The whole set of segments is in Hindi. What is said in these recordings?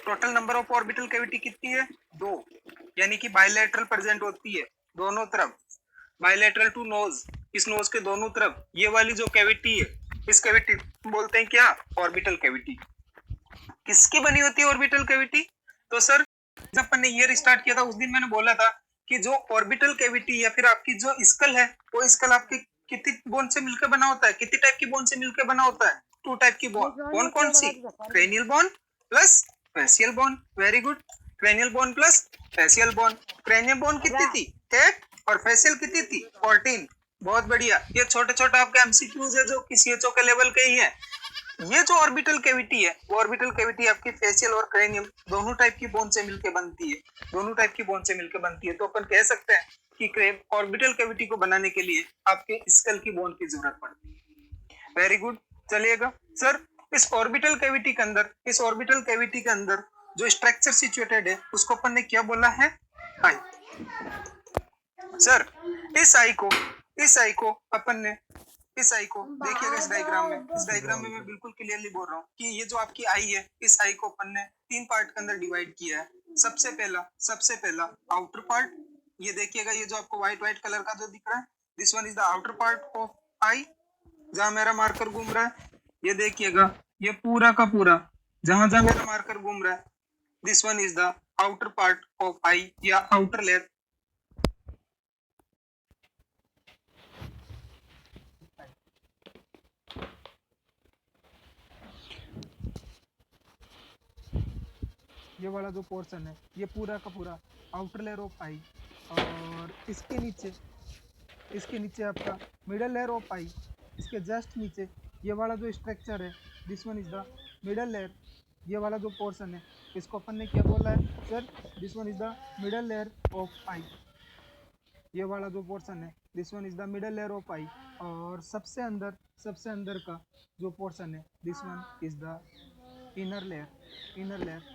Total number of orbital cavity कितनी है? 2, यानी कि बायलैटरल प्रेजेंट होती है दोनों तरफ, बायलैटरल टू नोज, इस नोज के दोनों तरफ ये वाली जो कैविटी है, इस कैविटी बोलते हैं क्या? Orbital cavity. किसकी बनी होती है ऑर्बिटल कैविटी? तो सर जब अपन ने ईयर स्टार्ट किया था उस दिन मैंने बोला था कि जो ऑर्बिटल कैविटी या फिर आपकी जो स्कल है, वो स्कल आपकी कितनी बोन से मिलकर बना होता है? कितनी टाइप की बोन से मिलकर बना होता है? 2 टाइप की बोन। कौन कौन सी? Cranial bone plus facial bone. Very good. Cranial bone plus facial bone. Cranial bone कितनी थी? 8 और फेशियल कितनी थी? 14। बहुत बढ़िया। ये छोटे छोटे आपके एमसीक्यूज है जो कि सीएचओ के लेवल के ही है। ये जो ऑर्बिटल कैविटी है, वो ऑर्बिटल कैविटी आपकी फेशियल और क्रेनियम दोनों टाइप की बोन से मिलकर बनती है, दोनों टाइप की बोन से मिलकर बनती है। तो अपन कह सकते हैं कि ऑर्बिटल कैविटी को बनाने के लिए आपके स्कल की बोन की जरूरत पड़ती है। Very good. चलिएगा सर, इस ऑर्बिटल कैविटी के अंदर, इस ऑर्बिटल कैविटी के अंदर जो स्ट्रक्चर सिचुएटेड है उसको अपन ने क्या बोला है? आई। सर इस आई को अपन ने, इस आई को देखिएगा इस डायग्राम में, इस डायग्राम में मैं बिल्कुल क्लियरली बोल रहा हूँ कि ये जो आपकी आई है, इस आई को अपन ने 3 पार्ट के अंदर डिवाइड किया है। सबसे पहला आउटर पार्ट, ये देखिएगा, ये जो आपको व्हाइट व्हाइट कलर का जो दिख रहा है, this one is the outer part of eye, जहां मेरा मार्कर घूम रहा है। ये देखिएगा, ये पूरा का पूरा जहां जहां मेरा मार्कर घूम रहा है, this one is the outer part of eye या आउटर लेयर। ये वाला जो पोर्शन है, ये पूरा का पूरा आउटर लेयर ऑफ आई, और इसके नीचे आपका मिडल लेयर ऑफ आई, इसके जस्ट नीचे ये वाला जो स्ट्रक्चर है, this one is the middle layer. ये वाला जो पोर्शन है, इसको अपन ने क्या बोला है sir? This one is the middle layer of eye. ये वाला जो पोर्शन है, this one is the middle layer of eye. और सबसे अंदर का जो पोर्शन है, this one is the inner layer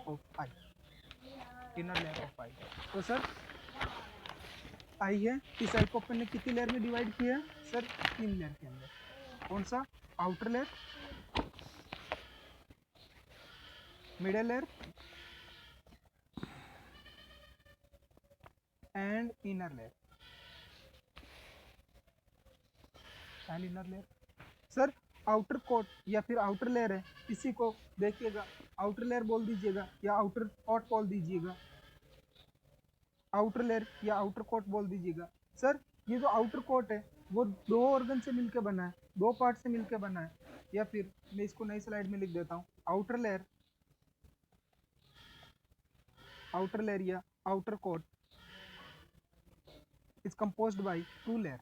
of eye, inner layer of eye. तो सर आई है, इस आई को अपन ने कितनी लेयर में डिवाइड किया है सर? 3 लेयर के अंदर। कौन सा? Outer layer, middle layer and inner layer, and inner layer. Sir outer coat या फिर आउटर लेयर है, इसी को देखिएगा आउटर लेयर बोल दीजिएगा या आउटर कोट बोल दीजिएगा, आउटर लेयर या आउटर कोट बोल दीजिएगा। सर ये जो आउटर कोट है वो 2 ऑर्गन से मिलकर बना है, 2 पार्ट से मिलकर बना है। या फिर मैं इसको नई स्लाइड में लिख देता हूँ, आउटर लेयर या outer coat is composed by 2 layer,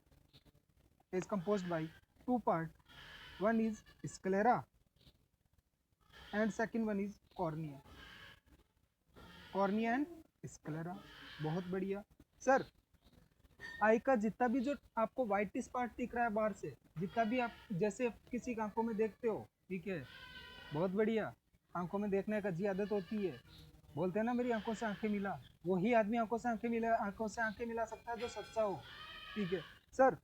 is composed by 2 part. One is sclera and second one is cornea, cornea and sclera। बहुत बढ़िया। सर आई का जितना भी जो आपको व्हाइटिश पार्ट दिख रहा है बाहर से, जितना भी आप जैसे किसी की आंखों में देखते हो, ठीक है, बहुत बढ़िया। आंखों में देखने का जी आदत होती है, बोलते हैं ना मेरी आंखों से आंखें मिला, वही आदमी आंखों से आंखें मिला सकता है जो सच्चा हो, ठीक है। सर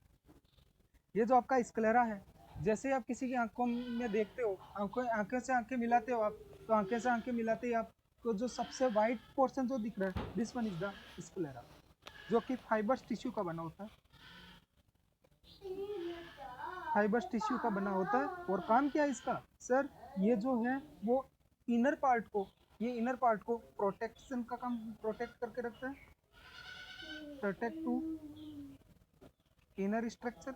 ये जो आपका स्क्लेरा है, जैसे आप किसी की आंखों में देखते हो, आंखें से आंखें मिलाते हो आप, तो आंखें से आंखें मिलाते ही आपको जो सबसे वाइट पोर्शन जो दिख रहा है, this one is the sclera, जो कि फाइबर्स टिश्यू का बना होता है, फाइबर्स टिश्यू का बना होता है। और काम क्या है इसका सर? ये जो है वो इनर पार्ट को, ये इनर पार्ट को प्रोटेक्शन का काम, प्रोटेक्ट करके रखता है, protect to inner structure,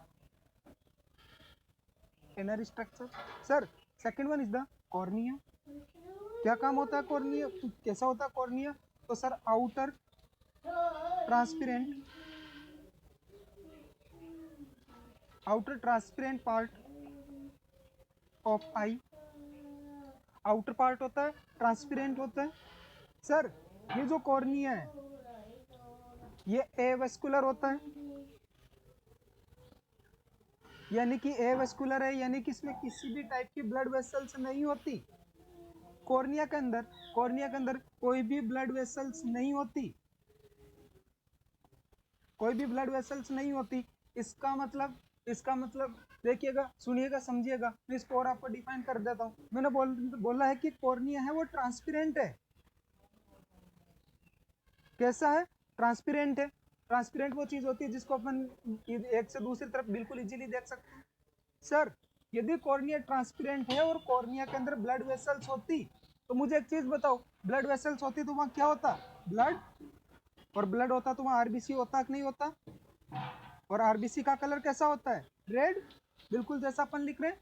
inner structure. Sir second one is the cornea. क्या काम होता है कॉर्निया? कैसा होता है कॉर्निया? तो sir outer transparent part of I, outer part होता है, ट्रांसपेरेंट होता है। सर ये जो कॉर्निया है ये एवेस्कुलर होता है, यानी कि एवेस्कुलर है, यानी कि इसमें किसी भी टाइप की ब्लड वेसल्स नहीं होती। कॉर्निया के अंदर कोई भी ब्लड वेसल्स नहीं होती, कोई भी ब्लड वेसल्स नहीं होती। इसका मतलब देखिएगा, सुनिएगा, समझिएगा। मैं इसको और आपको डिफाइन कर देता हूँ। मैंने बोला है कि कॉर्निया है वो ट्रांसपेरेंट है, कैसा है? ट्रांसपेरेंट है। ट्रांसपेरेंट वो चीज होती है जिसको अपन एक से दूसरी तरफ बिल्कुल इजीली देख सकते हैं। सर यदि कॉर्निया ट्रांसपेरेंट है और कॉर्निया के अंदर ब्लड वेसल्स होती, तो मुझे एक चीज बताओ, ब्लड वेसल्स होती तो वहां क्या होता? ब्लड। और ब्लड होता तो वहां आरबीसी होता कि नहीं होता? और आरबीसी का कलर कैसा होता है? रेड। बिल्कुल जैसा अपन लिख रहे हैं,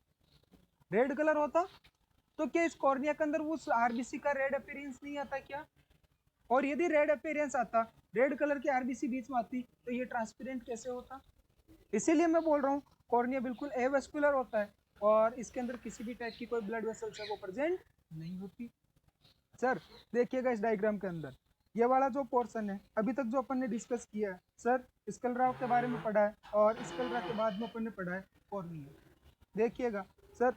रेड कलर होता। तो क्या इस कॉर्निया के अंदर उस आरबीसी का रेड अपीयरेंस नहीं आता क्या? और यदि रेड अपीयरेंस आता, रेड कलर की आरबीसी बीच में आती, तो ये ट्रांसपेरेंट कैसे होता? इसीलिए मैं बोल रहा हूँ कॉर्निया बिल्कुल एवेस्कुलर होता है और इसके अंदर किसी भी टाइप की कोई ब्लड वेसल्स है वो प्रेजेंट नहीं होती। सर देखिएगा इस डायग्राम के अंदर ये वाला जो पोर्शन है अभी तक जो अपन ने डिस्कस किया है, सर स्कलरा के बारे में पढ़ा है और स्कलरा के बाद में अपन ने पढ़ा है कॉर्निया। देखिएगा सर,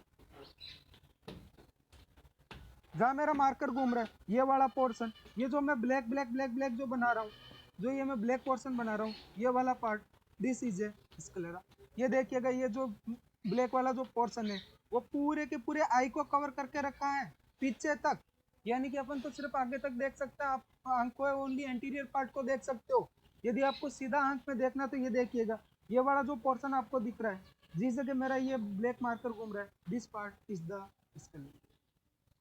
जहाँ मेरा मार्कर घूम रहा है ये वाला पोर्शन, ये जो मैं ब्लैक ब्लैक ब्लैक ब्लैक जो बना रहा हूँ, जो ये मैं ब्लैक पोर्शन बना रहा हूँ, ये वाला part this is a sclera. ये देखिएगा ये जो ब्लैक वाला जो पोर्शन है वो पूरे के पूरे आई को कवर करके रखा है पीछे तक, यानी कि अपन तो सिर्फ आगे तक देख सकते हैं, आप आंख को ओनली एंटीरियर पार्ट को देख सकते हो। यदि आपको सीधा आंख में देखना तो ये देखिएगा ये वाला जो पोर्शन आपको दिख रहा है, जिस जगह मेरा ये ब्लैक मार्कर घूम रहा है, this part is the sclera.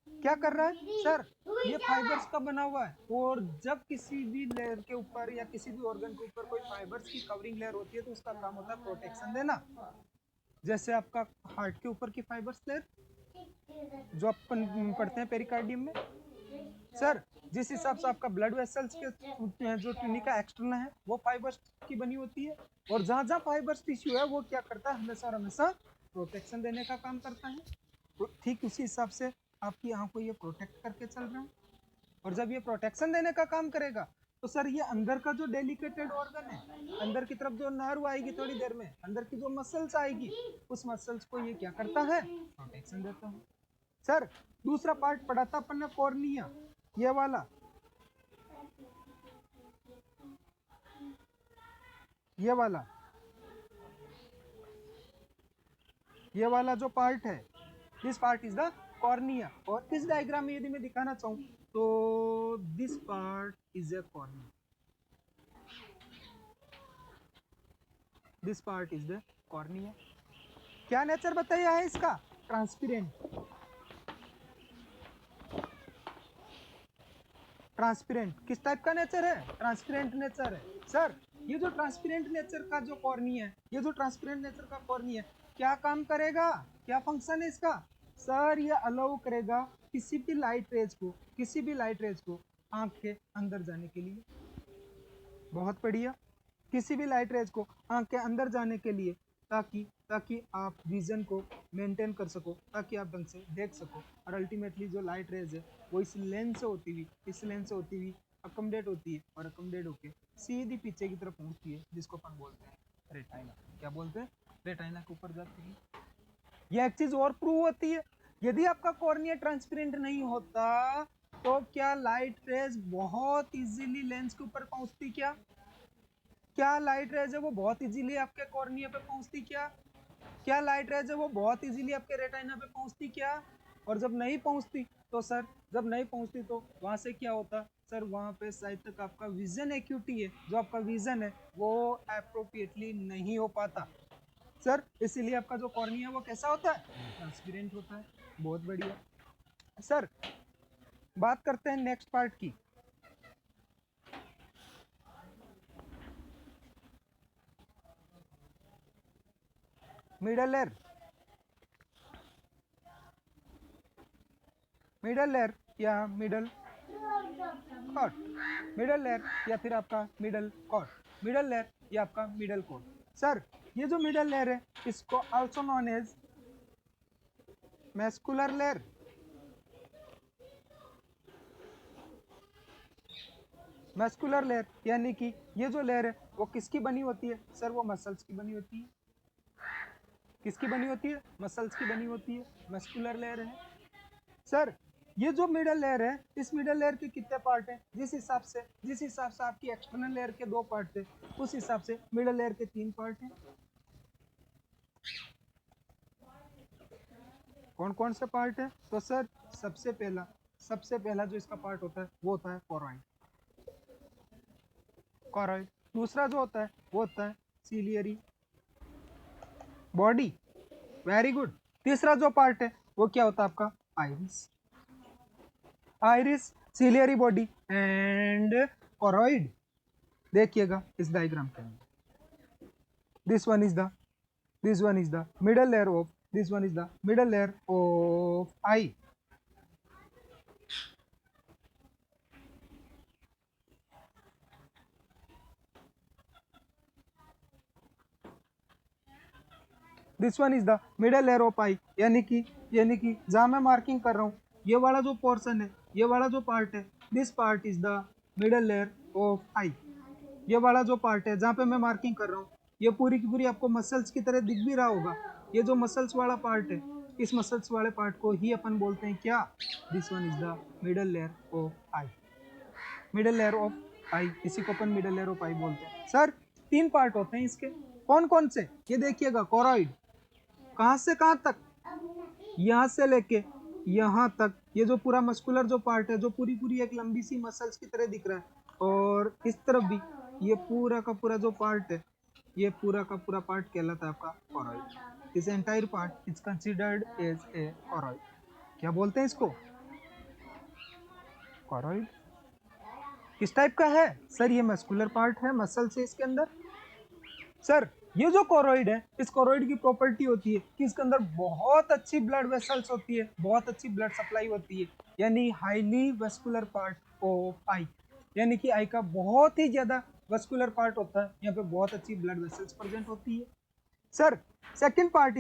क्या कर रहा है सर? ये फाइबर्स का बना हुआ है और जब किसी भी लेयर के ऊपर या किसी भी ऑर्गन के ऊपर कोई फाइबर्स की कवरिंग लेयर होती है तो उसका काम होता है प्रोटेक्शन देना। जैसे आपका हार्ट के ऊपर की फाइबर्स लेयर जो अपन पढ़ते हैं पेरिकार्डियम में। सर जिस हिसाब से आपका ब्लड वेसल्स के जो ट्यूनिका एक्सटर्ना है वो फाइबर्स की बनी होती है, और जहां जहां फाइबर्स टिश्यू है वो क्या करता है? हमेशा और हमेशा प्रोटेक्शन देने का काम करता है। तो ठीक उसी हिसाब से आपकी आंख को ये प्रोटेक्ट करके चल रहा है, और जब ये प्रोटेक्शन देने का काम करेगा तो सर ये अंदर का जो डेलिकेटेड ऑर्गन है, अंदर की तरफ जो नर्व आएगी थोड़ी देर में, अंदर की जो मसल्स आएगी, उस मसल्स को ये क्या करता है? प्रोटेक्शन देता है। सर दूसरा पार्ट पढ़ा था अपन ने कॉर्निया, ये वाला, ये वाला, ये वाला जो पार्ट है, this part is the cornea. और इस डायग्राम में यदि मैं दिखाना चाहूँ तो this part is a cornea, this part is the cornea. क्या नेचर बताया है इसका? ट्रांसपेरेंट। ट्रांसपेरेंट किस टाइप का नेचर है? ट्रांसपेरेंट नेचर है। सर ये जो ट्रांसपेरेंट नेचर का जो कॉर्निया है, ये जो ट्रांसपेरेंट नेचर का कॉर्निया है क्या काम करेगा? क्या फंक्शन है इसका? सर ये अलाउ करेगा किसी भी लाइट रेज को, किसी भी लाइट रेज को आंख के अंदर जाने के लिए। बहुत बढ़िया। किसी भी लाइट रेज को आंख के अंदर जाने के लिए, ताकि ताकि आप विजन को मेंटेन कर सको, ताकि आप ढंग से देख सको। और अल्टीमेटली जो लाइट रेज है वो इस लेंस से होती हुई, इस लेंस से होती हुई अकोमोडेट होती है, और अकोमोडेट होके सीधी पीछे की तरफ पहुंचती है, जिसको अपन बोलते हैं रेटाइना। क्या बोलते हैं? रेटाइना के ऊपर जाती है। यह एक चीज और प्रूव होती है, यदि आपका कॉर्निया ट्रांसपेरेंट नहीं होता तो क्या लाइट रेज बहुत इजीली लेंस के ऊपर पहुंचती? क्या लाइट रेज है वो बहुत इजीली आपके कॉर्निया पे पहुंचती? क्या लाइट रेज है वो बहुत इजीली आपके रेटाइना पे पहुंचती? क्या? और जब नहीं पहुंचती तो सर, जब नहीं पहुंचती तो वहां से क्या होता सर? वहां पे शायद तक आपका विजन एक्यूटी है, जो आपका विजन है वो अप्रोप्रिएटली नहीं हो पाता सर। इसीलिए आपका जो कॉर्निया वो कैसा होता है? ट्रांसपेरेंट होता है। बहुत बढ़िया। सर बात करते हैं नेक्स्ट पार्ट की। मिडल लेयर, मिडल लेयर या मिडल कॉर्ड, मिडल लेयर या फिर आपका मिडल कॉर्ड, मिडल लेयर या आपका मिडल कॉर्ड। सर ये जो मिडल लेयर है इसको also known as muscular layer, muscular layer यानी कि ये जो लेयर है वो किसकी बनी होती है? सर वो मसल्स की बनी होती है। किसकी बनी होती है? मसल्स की बनी होती है, मस्कुलर लेयर है। सर ये जो मिडल लेयर है, इस मिडल लेयर के कितने पार्ट हैं? जिस हिसाब से आपकी एक्सटर्नल लेयर के 2 पार्ट थे, उस हिसाब से मिडल लेयर के 3 पार्ट हैं। कौन कौन से पार्ट है? तो सर सबसे पहला जो इसका पार्ट होता है वो होता है कोरॉइड। कॉरॉइड। दूसरा जो होता है वो होता है सिलियरी बॉडी। Very good. तीसरा जो पार्ट है वो क्या होता है आपका? Iris. Iris, ciliary body and choroid. देखिएगा इस डायग्राम के अंदर, this one is the middle layer of, this one is the middle layer of eye. This one is the middle layer of eye, यानी कि जहां मैं मार्किंग कर रहा हूं ये वाला जो पोर्शन है, ये वाला जो पार्ट है, this part is the middle layer of eye. ये वाला जो पार्ट है जहाँ पे मैं मार्किंग कर रहा हूँ, ये पूरी की पूरी आपको मसल्स की तरह दिख भी रहा होगा। ये जो मसल्स वाला पार्ट है, इस मसल्स वाले पार्ट को ही अपन बोलते हैं क्या? This one is the middle layer of eye. Middle layer of eye, इसी को अपन मिडल लेयर ऑफ आई बोलते हैं। सर 3 पार्ट होते हैं इसके, कौन कौन से? ये देखिएगा, कॉरॉइड कहाँ से कहाँ तक? यहाँ से लेके यहाँ तक, ये जो पूरा मस्कुलर जो पार्ट है, जो पूरी पूरी एक लंबी सी मसल्स की तरह दिख रहा है। और इस तरफ भी ये पूरा का पूरा जो पार्ट है, ये पूरा का पूरा पार्ट कहलाता है आपका choroid. This entire part is considered as a choroid. क्या बोलते हैं इसको? कॉरॉइड। किस टाइप का है? सर ये मस्कुलर पार्ट है, मसल से इसके अंदर। सर ये जो कॉरॉइड है, इस कॉरॉइड की प्रॉपर्टी होती है कि इसके अंदर बहुत अच्छी ब्लड वेसल्स होती है, बहुत अच्छी ब्लड सप्लाई होती है, यानी highly vascular part of eye, यानी कि आई का बहुत ही ज्यादा वेस्कुलर पार्ट होता है। यहाँ पे बहुत अच्छी ब्लड वेसल्स प्रेजेंट होती है। Sir second part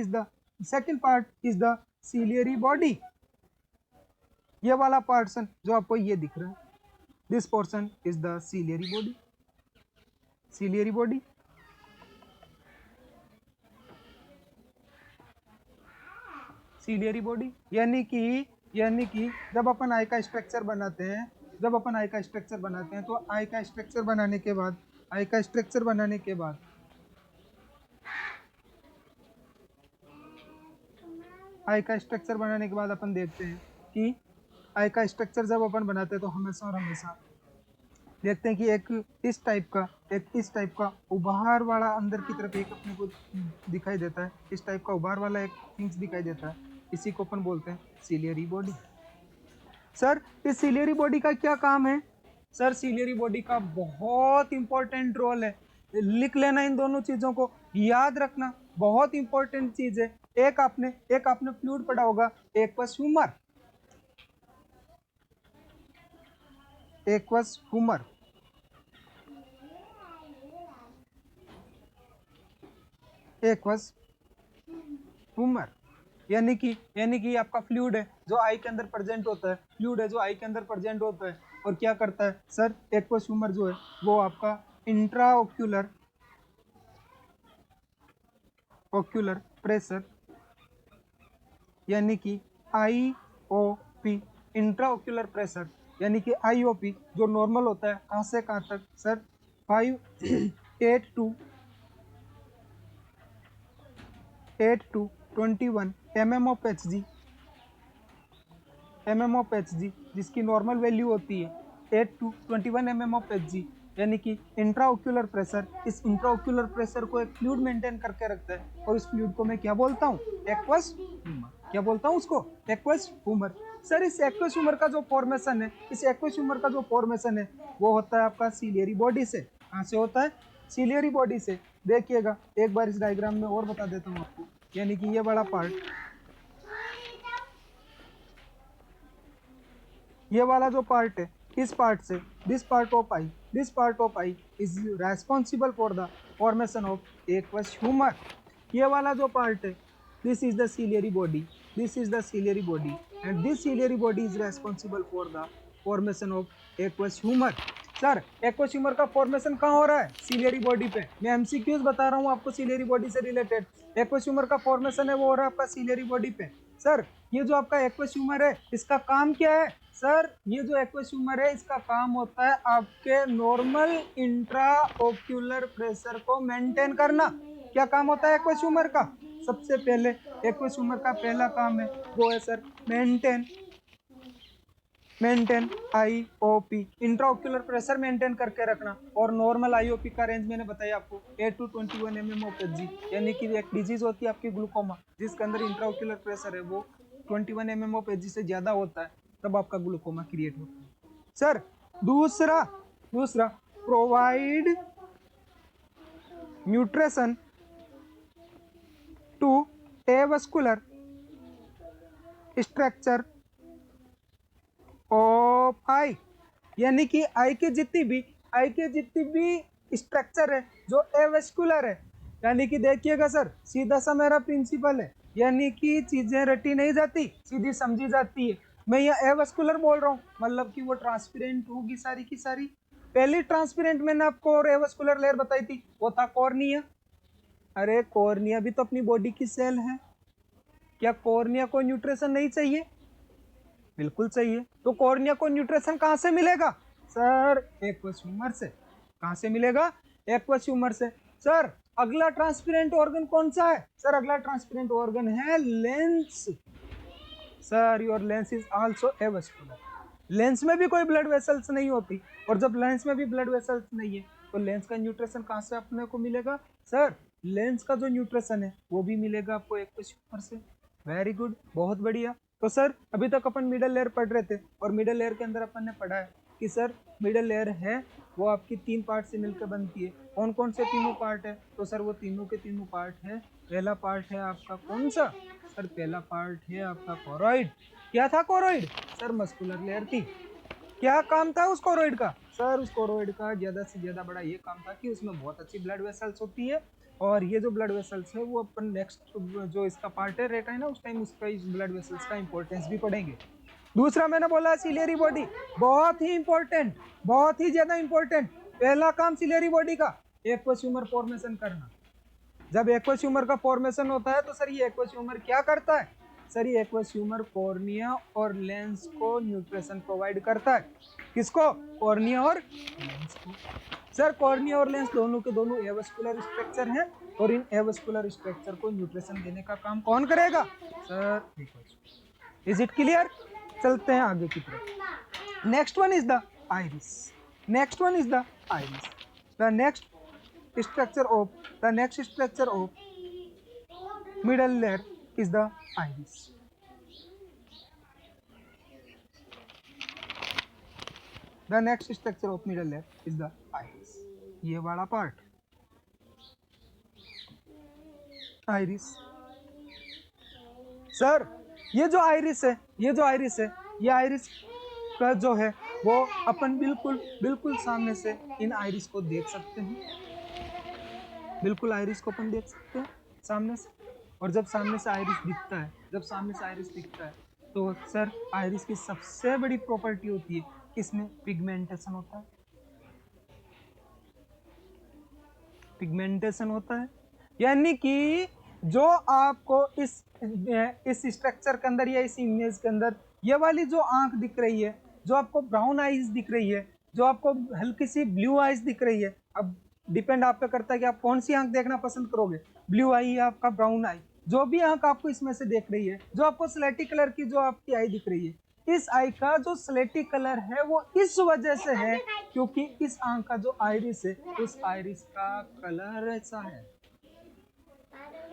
is the ciliary body. ये वाला पोर्शन जो आपको ये दिख रहा है, this portion is the ciliary body. Ciliary body, ciliary body यानी कि जब अपन आई का स्ट्रक्चर बनाते हैं, तो आई का स्ट्रक्चर बनाने के बाद अपन देखते हैं कि आई का स्ट्रक्चर जब अपन बनाते हैं तो हमेशा देखते हैं कि एक इस टाइप का उभार वाला अंदर की तरफ एक अपने को दिखाई देता है। इस टाइप का उभार वाला एक थिंग्स दिखाई देता है, इसी को अपन बोलते हैं सिलियरी बॉडी। सर इस सिलियरी बॉडी का क्या काम है? सर सिलियरी बॉडी का बहुत इंपॉर्टेंट रोल है। लिख लेना इन दोनों चीजों को, याद रखना, बहुत इंपॉर्टेंट चीज है। एक आपने फ्लूइड पढ़ा होगा, aqueous humour. Aqueous humour, aqueous humour यानी कि आपका फ्लूइड है जो आई के अंदर प्रेजेंट होता है, और क्या करता है? सर एक्वस ह्यूमर जो है वो आपका इंट्रा ओक्यूलर प्रेशर यानी कि IOP, इंट्रा ओक्यूलर प्रेशर यानी कि IOP जो नॉर्मल होता है कहाँ से कहाँ तक? Sir 8 to 21 mm of Hg, जिसकी नॉर्मल वैल्यू होती है 8 to 21 mm of Hg, यानी कि इंट्राओक्यूलर प्रेशर। इस इंट्राओक्यूलर प्रेशर को एक फ्लूइड मेंटेन करके रखता है, और इस फ्लूइड को मैं क्या बोलता हूँ? Aqueous humour. क्या बोलता हूँ उसको? Aqueous humour. सर इस एक्वस ह्यूमर का जो फॉर्मेशन है, वो होता है आपका सिलियरी बॉडी से। कहाँ से होता है? सिलियरी बॉडी से। देखिएगा एक बार इस डायग्राम में और बता देता हूँ आपको, यानी कि ये बड़ा पार्ट, ये वाला जो पार्ट है, इस पार्ट से this part of eye is responsible for the formation of aqueous humour. ये वाला जो पार्ट है, this is the ciliary body, and this ciliary body is responsible for the formation of aqueous humour. Sir aqueous humour का फॉर्मेशन कहाँ हो रहा है? सिलियरी बॉडी पे। मैं एमसीक्यूज बता रहा हूँ आपको सिलियरी बॉडी से रिलेटेड। एक्वस ह्यूमर का फॉर्मेशन है वो हो रहा है आपका सिलियरी बॉडी पे। सर ये जो आपका एक्वस ह्यूमर है, इसका काम क्या है? सर ये जो एक्वस ह्यूमर है, इसका काम होता है आपके नॉर्मल इंट्राओक्यूलर प्रेशर को मेंटेन करना। क्या काम होता है एक्वस ह्यूमर का? सबसे पहले एक्वस ह्यूमर का पहला काम है वो है sir maintain maintain IOP, intraocular pressure maintain करके रखना। और नॉर्मल आईओपी का रेंज मैंने बताया आपको 8 to 21 mm ऑफ एचजी, यानी कि एक डिजीज होती है आपकी ग्लूकोमा जिसके अंदर इंट्राओक्यूलर प्रेशर है वो 21 mm ऑफ एचजी से ज्यादा होता है, तब आपका ग्लूकोमा क्रिएट होता है। सर दूसरा provide nutrition to avascular structure of eye, यानी कि आई के जितनी भी स्ट्रक्चर है जो एवेस्कुलर है, यानी कि देखिएगा सर सीधा सा मेरा प्रिंसिपल है, यानी कि चीजें रटी नहीं जाती, सीधी समझी जाती है। मैं यहाँ एवेस्कुलर बोल रहा हूँ मतलब कि वो ट्रांसपेरेंट होगी सारी की सारी। पहली ट्रांसपेरेंट मैंने आपको और एवेस्कुलर लेयर बताई थी, वो था कॉर्निया। अरे कॉर्निया भी तो अपनी बॉडी की सेल है, क्या कॉर्निया को न्यूट्रिशन नहीं चाहिए? बिल्कुल चाहिए। तो कॉर्निया को न्यूट्रिशन कहाँ से मिलेगा? सर एक्वस ह्यूमर से। कहाँ से मिलेगा? एक्वस ह्यूमर से। सर अगला ट्रांसपेरेंट ऑर्गन कौन सा है? सर अगला ट्रांसपेरेंट ऑर्गन है lens. Sir your lens is also avascular. Lens में भी कोई ब्लड वेसल्स नहीं होती, और जब लेंस में भी ब्लड वेसल्स नहीं है तो लेंस का न्यूट्रिशन कहाँ से अपने को मिलेगा? सर लेंस का जो न्यूट्रिशन है वो भी मिलेगा आपको एक्वस ह्यूमर से। वेरी गुड, बहुत बढ़िया। तो सर अभी तक अपन मिडल लेयर पढ़ रहे थे, और मिडल लेयर के अंदर अपन ने पढ़ा है कि सर मिडल लेयर है वो आपकी 3 पार्ट से मिलकर बनती है। कौन कौन से तीनों पार्ट है? तो सर वो तीनों के तीनों पार्ट है। पहला पार्ट है आपका कौन सा? सर पहला पार्ट है आपका कोरोइड। क्या था कोरोइड? सर मस्कुलर लेयर थी। क्या काम था उस कोरोइड का? सर उस कोरोइड का ज्यादा से ज्यादा बड़ा ये काम था कि उसमें बहुत अच्छी ब्लड वेसल्स होती है, और ये जो ब्लड वेसल्स है वो अपन नेक्स्ट जो इसका पार्ट है रेटिना उस टाइम उसका इस ब्लड वेसल्स का इंपॉर्टेंस भी पढ़ेंगे। दूसरा मैंने बोला सिलियरी बॉडी, बहुत ही इंपॉर्टेंट, बहुत ही ज्यादा इंपॉर्टेंट। पहला काम सिलियरी बॉडी का एक्वस ह्यूमर फॉर्मेशन करना। जब एक्वस ह्यूमर का फॉर्मेशन होता है तो सर ये एक्वस ह्यूमर क्या करता है? सर ये एक्वस ह्यूमर कॉर्निया और लेंस को न्यूट्रिशन प्रोवाइड करता है। किसको? कॉर्निया और लेंस को। सर कॉर्निया और लेंस दोनों के दोनों एवेस्कुलर स्ट्रक्चर हैं, और इन एवेस्कुलर स्ट्रक्चर को न्यूट्रिशन देने का काम कौन करेगा? Sir is it clear? चलते हैं आगे की तरफ। Next one is the iris. Next one is the iris. The next structure of middle layer is the iris. The next structure of middle layer is the iris. ये वाला पार्ट आइरिस। सर ये जो आइरिस है ये आइरिस का जो है वो अपन बिल्कुल सामने से इन आइरिस को देख सकते हैं। बिल्कुल आइरिस को अपन देख सकते हैं सामने से। और जब सामने से आइरिस दिखता है तो सर आइरिस की सबसे बड़ी प्रॉपर्टी होती है इसमें पिगमेंटेशन होता है। यानी कि जो आपको इस स्ट्रक्चर के अंदर या इस इमेज के अंदर ये वाली जो आंख दिख रही है, जो आपको ब्राउन आइज दिख रही है, जो आपको हल्की सी ब्लू आइज दिख रही है, अब डिपेंड आप पे करता है कि आप कौन सी आंख देखना पसंद करोगे, ब्लू आई या आपका ब्राउन आई। जो भी आंख आपको इसमें से देख रही है, जो आपको स्लेटी कलर की जो आपकी आई दिख रही है, इस आई का जो स्लेटी कलर है वो इस वजह से है क्योंकि इस आंख का जो आइरिस है उस आइरिस का कलर ऐसा है।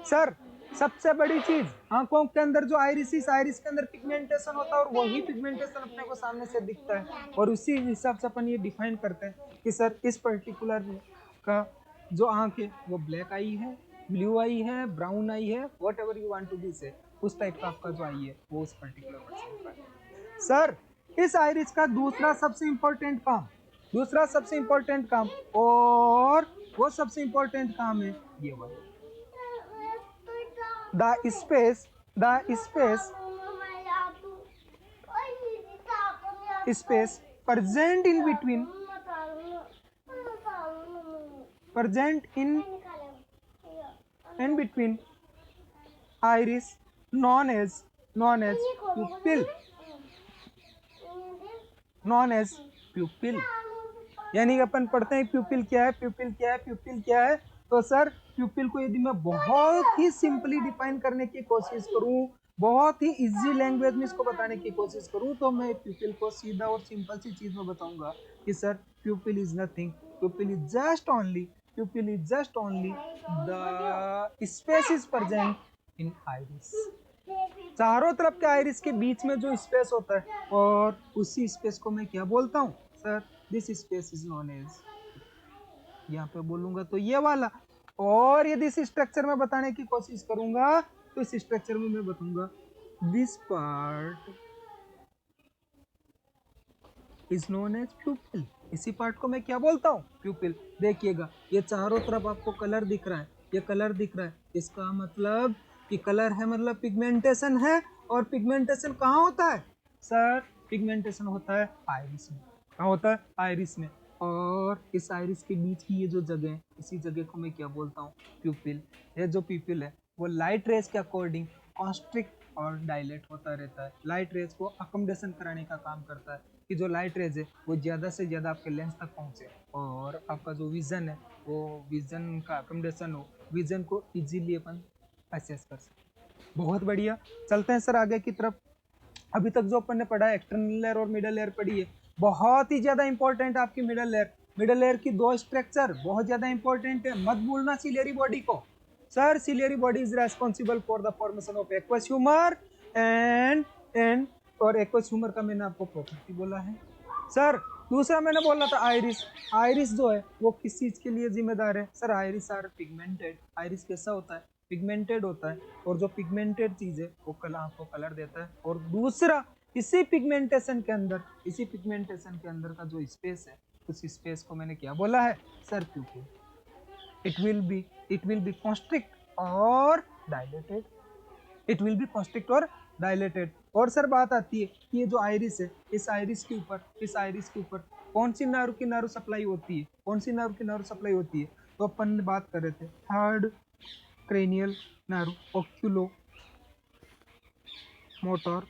सर सबसे बड़ी चीज आंखों के अंदर जो आइरिस के अंदर पिगमेंटेशन होता है, और वही पिगमेंटेशन अपने को सामने से दिखता है, और उसी हिसाब से अपन ये डिफाइन करते हैं कि सर इस पर्टिकुलर का जो आंख है वो ब्लैक आई है, ब्लू आई है, ब्राउन आई है, whatever you want to be say, उस टाइप का आपका जो आई है वो उस पर्टिकुलर पर्सन का है। सर इस आइरिस का दूसरा सबसे इंपॉर्टेंट काम और वो सबसे इंपॉर्टेंट काम है ये वाला, the space present in between iris known as pupil। यानी कि अपन पढ़ते हैं प्यूपिल क्या है। तो सर प्यूपिल को यदि मैं बहुत ही सिंपली डिफाइन करने की कोशिश करूं बहुत ही इजी लैंग्वेज में इसको बताने की कोशिश करूं तो मैं प्यूपिल को सीधा और सिंपल सी चीज में बताऊंगा कि sir प्यूपिल is nothing, प्यूपिल is just only the space is present in iris. चारों तरफ के आइरिस के बीच में जो स्पेस होता है, और उसी स्पेस को मैं क्या बोलता हूँ sir, this space is known as, यहाँ पे बोलूंगा तो ये वाला। और यदि इस स्ट्रक्चर में बताने की कोशिश करूंगा तो इस स्ट्रक्चर में मैं बताऊंगा this part is known as pupil. इसी पार्ट को मैं क्या बोलता हूँ, प्यूपिल। देखिएगा ये चारों तरफ आपको कलर दिख रहा है, ये कलर दिख रहा है, इसका मतलब कि कलर है मतलब पिगमेंटेशन है। और पिगमेंटेशन कहाँ होता है सर, पिगमेंटेशन होता है आइरिस में। कहाँ होता है, आइरिस में। और इस आइरिस के बीच की ये जो जगह है, इसी जगह को मैं क्या बोलता हूँ, प्यूपिल। ये जो प्यूपिल है वो लाइट रेज के अकॉर्डिंग कॉन्स्ट्रिक्ट और डायलेट होता रहता है। लाइट रेज को अकोमोडेशन कराने का काम करता है कि जो लाइट रेज है वो ज़्यादा से ज़्यादा आपके लेंस तक पहुँचे और आपका जो विजन है वो विजन का अकोमोडेशन हो, विजन को इजीली अपन एसेस कर सकें। बहुत बढ़िया, चलते हैं सर आगे की तरफ। अभी तक जो अपन ने पढ़ा है एक्सटर्नल लेयर और मिडल लेयर पढ़ी है, बहुत ही ज़्यादा इंपॉर्टेंट आपकी मिडल लेयर। मिडल लेयर की दो स्ट्रक्चर बहुत ज़्यादा इंपॉर्टेंट है, मत भूलना सिलियरी बॉडी को। Sir ciliary body is responsible for the formation of aqueous humour and और एक्वस ह्यूमर का मैंने आपको प्रॉपर्टी बोला है। सर दूसरा मैंने बोला था आइरिस। आइरिस जो है वो किस चीज के लिए जिम्मेदार है sir, iris are pigmented. Iris कैसा होता है, पिगमेंटेड होता है। और जो पिगमेंटेड चीज है वो कलर आपको कलर देता है। और दूसरा इसी पिगमेंटेशन के अंदर, इसी पिगमेंटेशन के अंदर का जो स्पेस है, उस स्पेस को मैंने क्या बोला है sir, प्यूपिल। it will be constrict और dilated, it will be constrict और dilated। और सर बात आती है कि ये जो आइरिस है, इस आइरिस के ऊपर कौन सी नारू की नारू सप्लाई होती है, कौन सी नारू की नारू सप्लाई होती है, तो अपन ने बात कर रहे थे third cranial nerve, oculomotor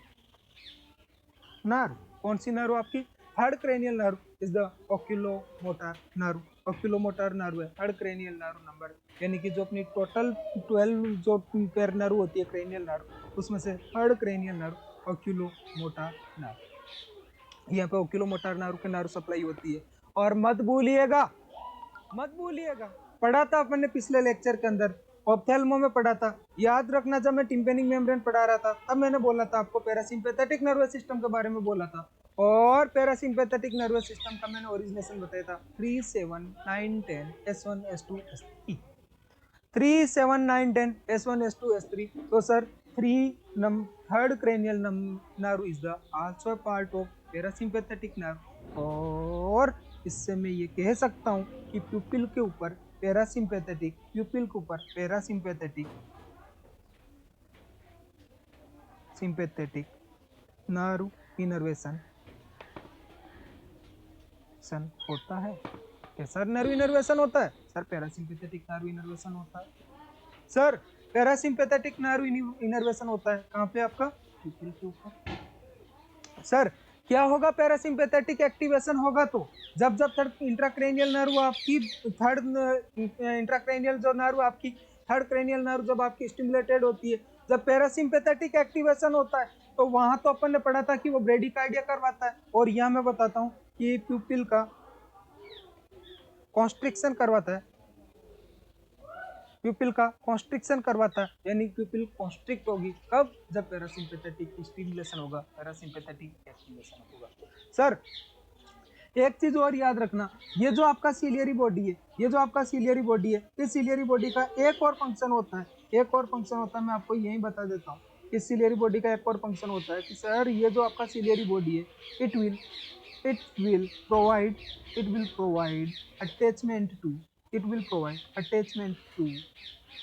nerve. कौन सी नारू आपकी, third cranial nerve is the oculomotor nerve. Oculomotor nerve है थर्ड क्रेनियल नारू नंबर, यानी कि जो अपनी टोटल 12 जो पेयर नारू होती है क्रेनियल नारू, उसमें से third cranial nerve oculomotor नारू। यहाँ पे ओक्यूलो मोटर नारू के नारू सप्लाई होती है। और मत भूलिएगा पढ़ा था अपन ने पिछले लेक्चर के अंदर, ऑप्थेल्मो में पढ़ा था, याद रखना। जब मैं टिम्पेनिक मेम्ब्रेन पढ़ा रहा था तब मैंने बोला था आपको पैरासिम्पैथेटिक नर्वस सिस्टम के बारे में बोला था। और पैरासिम्पैथेटिक नर्वस सिस्टम का मैंने ओरिजिनेशन बताया था 3, 7, 9, 10 S1 S2 S3, 3, 7, 9, 10 S1 S2 S3। तो sir third cranial nerve is the also part of parasympathetic nerve. और इससे मैं ये कह सकता हूँ कि प्यूपिल के ऊपर पैरासिम्पैथेटिक, प्यूपिल के ऊपर पैरासिम्पैथेटिक सिंपैथेटिक नर्व इनर्वेशन होता है। कैसा नर्व इनर्वेशन होता है सर, पैरासिम्पैथेटिक नर्व इनर्वेशन होता है। सर पैरासिम्पैथेटिक नर्व इनर्वेशन होता है कहाँ पे, आपका प्यूपिल के ऊपर। सर क्या होगा, पैरासिम्पैथेटिक एक्टिवेशन होगा तो जब थर्ड इंट्राक्रेनियल नर्व आपकी, थर्ड क्रेनियल नर्व जब आपकी स्टिमुलेटेड होती है, जब पैरासिम्पैथेटिक एक्टिवेशन होता है, तो वहां तो अपन ने पढ़ा था कि वो ब्रेडिकार्डिया करवाता है। और यहाँ मैं बताता हूँ कि प्यूपिल का कॉन्स्ट्रिक्शन करवाता है, प्यूपिल का कॉन्स्ट्रिक्शन करवाता है। यानी प्यूपिल कॉन्स्ट्रिक्ट होगी कब, जब पैरासिम्पैथेटिक स्टिमुलेशन होगा, पैरासिम्पैथेटिक एक्टिवेशन होगा। सर एक चीज और याद रखना, ये जो आपका सिलियरी बॉडी है, इस सिलियरी बॉडी का एक और फंक्शन होता है, मैं आपको यही बता देता हूँ। इस सिलियरी बॉडी का एक और फंक्शन होता है कि सर ये जो आपका सिलियरी बॉडी है, it will provide attachment to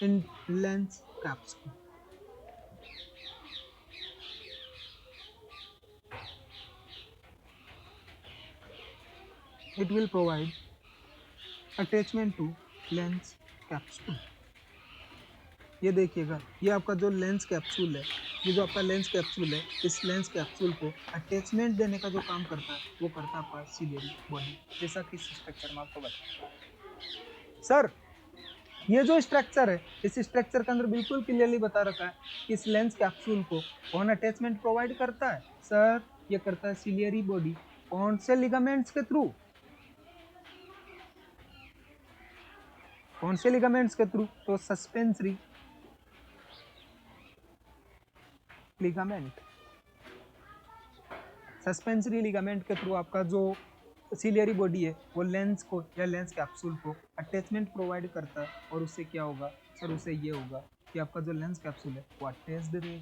in lens capsule. It will provide attachment to lens capsule। ये देखिएगा, ये आपका जो लेंस कैप्सूल है, इस लेंस कैप्सूल को अटैचमेंट देने का जो काम करता है वो करता है आपका सिलियरी बॉडी, जैसा कि स्ट्रक्चर में आपको बताया। सर ये जो स्ट्रक्चर है, इस स्ट्रक्चर के अंदर बिल्कुल क्लियरली बता रखा है कि इस लेंस कैप्सूल को कौन अटैचमेंट प्रोवाइड करता है। सर ये करता है सिलियरी बॉडी। कौन से लिगामेंट्स के थ्रू? कौन से लिगामेंट्स के थ्रू? तो सस्पेंसरी लिगामेंट, सस्पेंसरी लिगामेंट के थ्रू आपका जो सिलियरी बॉडी है वो लेंस को या लेंस कैप्सूल को अटैचमेंट प्रोवाइड करता है। और उससे क्या होगा सर? उससे ये होगा कि आपका जो लेंस कैप्सूल है वो अटैच्ड रहे।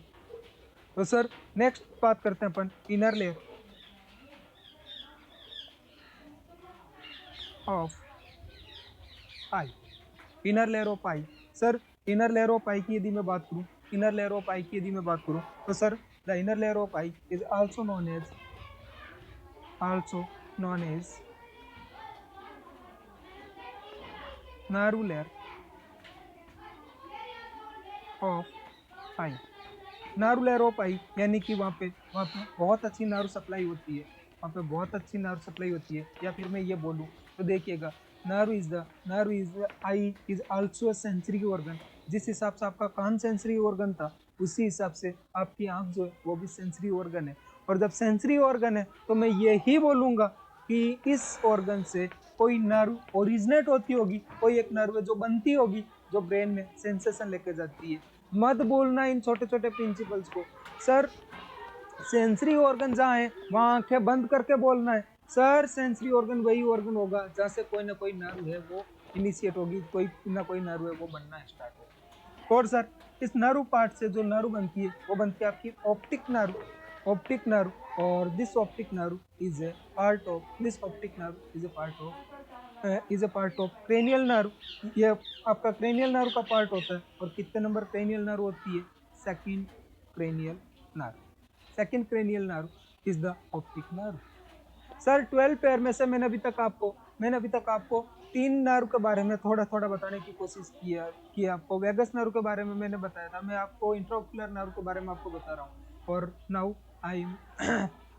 तो सर नेक्स्ट बात करते हैं अपन inner layer of eye. Inner layer of eye. Sir inner layer of eye की यदि मैं बात करूं, इनर लेयर ऑफ आई की यदि मैं बात करूं तो sir the inner layer of eye is also known as nerve layer of eye. Nerve layer of eye यानी कि वहाँ पे बहुत अच्छी नारू सप्लाई होती है, वहाँ पे बहुत अच्छी नारू सप्लाई होती है। या फिर मैं ये बोलूँ तो देखिएगा, nerve is eye is also sensory organ. जिस हिसाब से आपका कान सेंसरी ऑर्गन था उसी हिसाब से आपकी आंख जो है वो भी सेंसरी ऑर्गन है। और जब सेंसरी ऑर्गन है तो मैं यही बोलूँगा कि इस ऑर्गन से कोई नर्व ओरिजिनेट होती होगी, कोई एक नर्व जो बनती होगी जो ब्रेन में सेंसेशन लेके जाती है। मत बोलना इन छोटे छोटे प्रिंसिपल्स को। सर सेंसरी ऑर्गन जहाँ है वहाँ आंखें बंद करके बोलना है। सर सेंसरी ऑर्गन वही ऑर्गन होगा जहाँ से कोई ना कोई नर्व है वो इनिशिएट होगी, कोई ना कोई नर्व है वो बनना स्टार्ट होगा। और सर इस नर्व पार्ट से जो नर्व बनती है वो बनती है आपकी ऑप्टिक नर्व। और this optic nerve is a part of cranial nerve. ये आपका क्रेनियल नर्व का पार्ट होता है। और कितने नंबर क्रेनियल नर्व होती है? Second cranial nerve is the optic nerve. Sir 12 pair में से मैंने अभी तक आपको 3 नर्व के बारे में थोड़ा थोड़ा बताने की कोशिश की आपको वेगस नर्व के बारे में मैंने बताया था, मैं आपको इंट्राओक्युलर नर्व के बारे में आपको बता रहा हूँ। और नाउ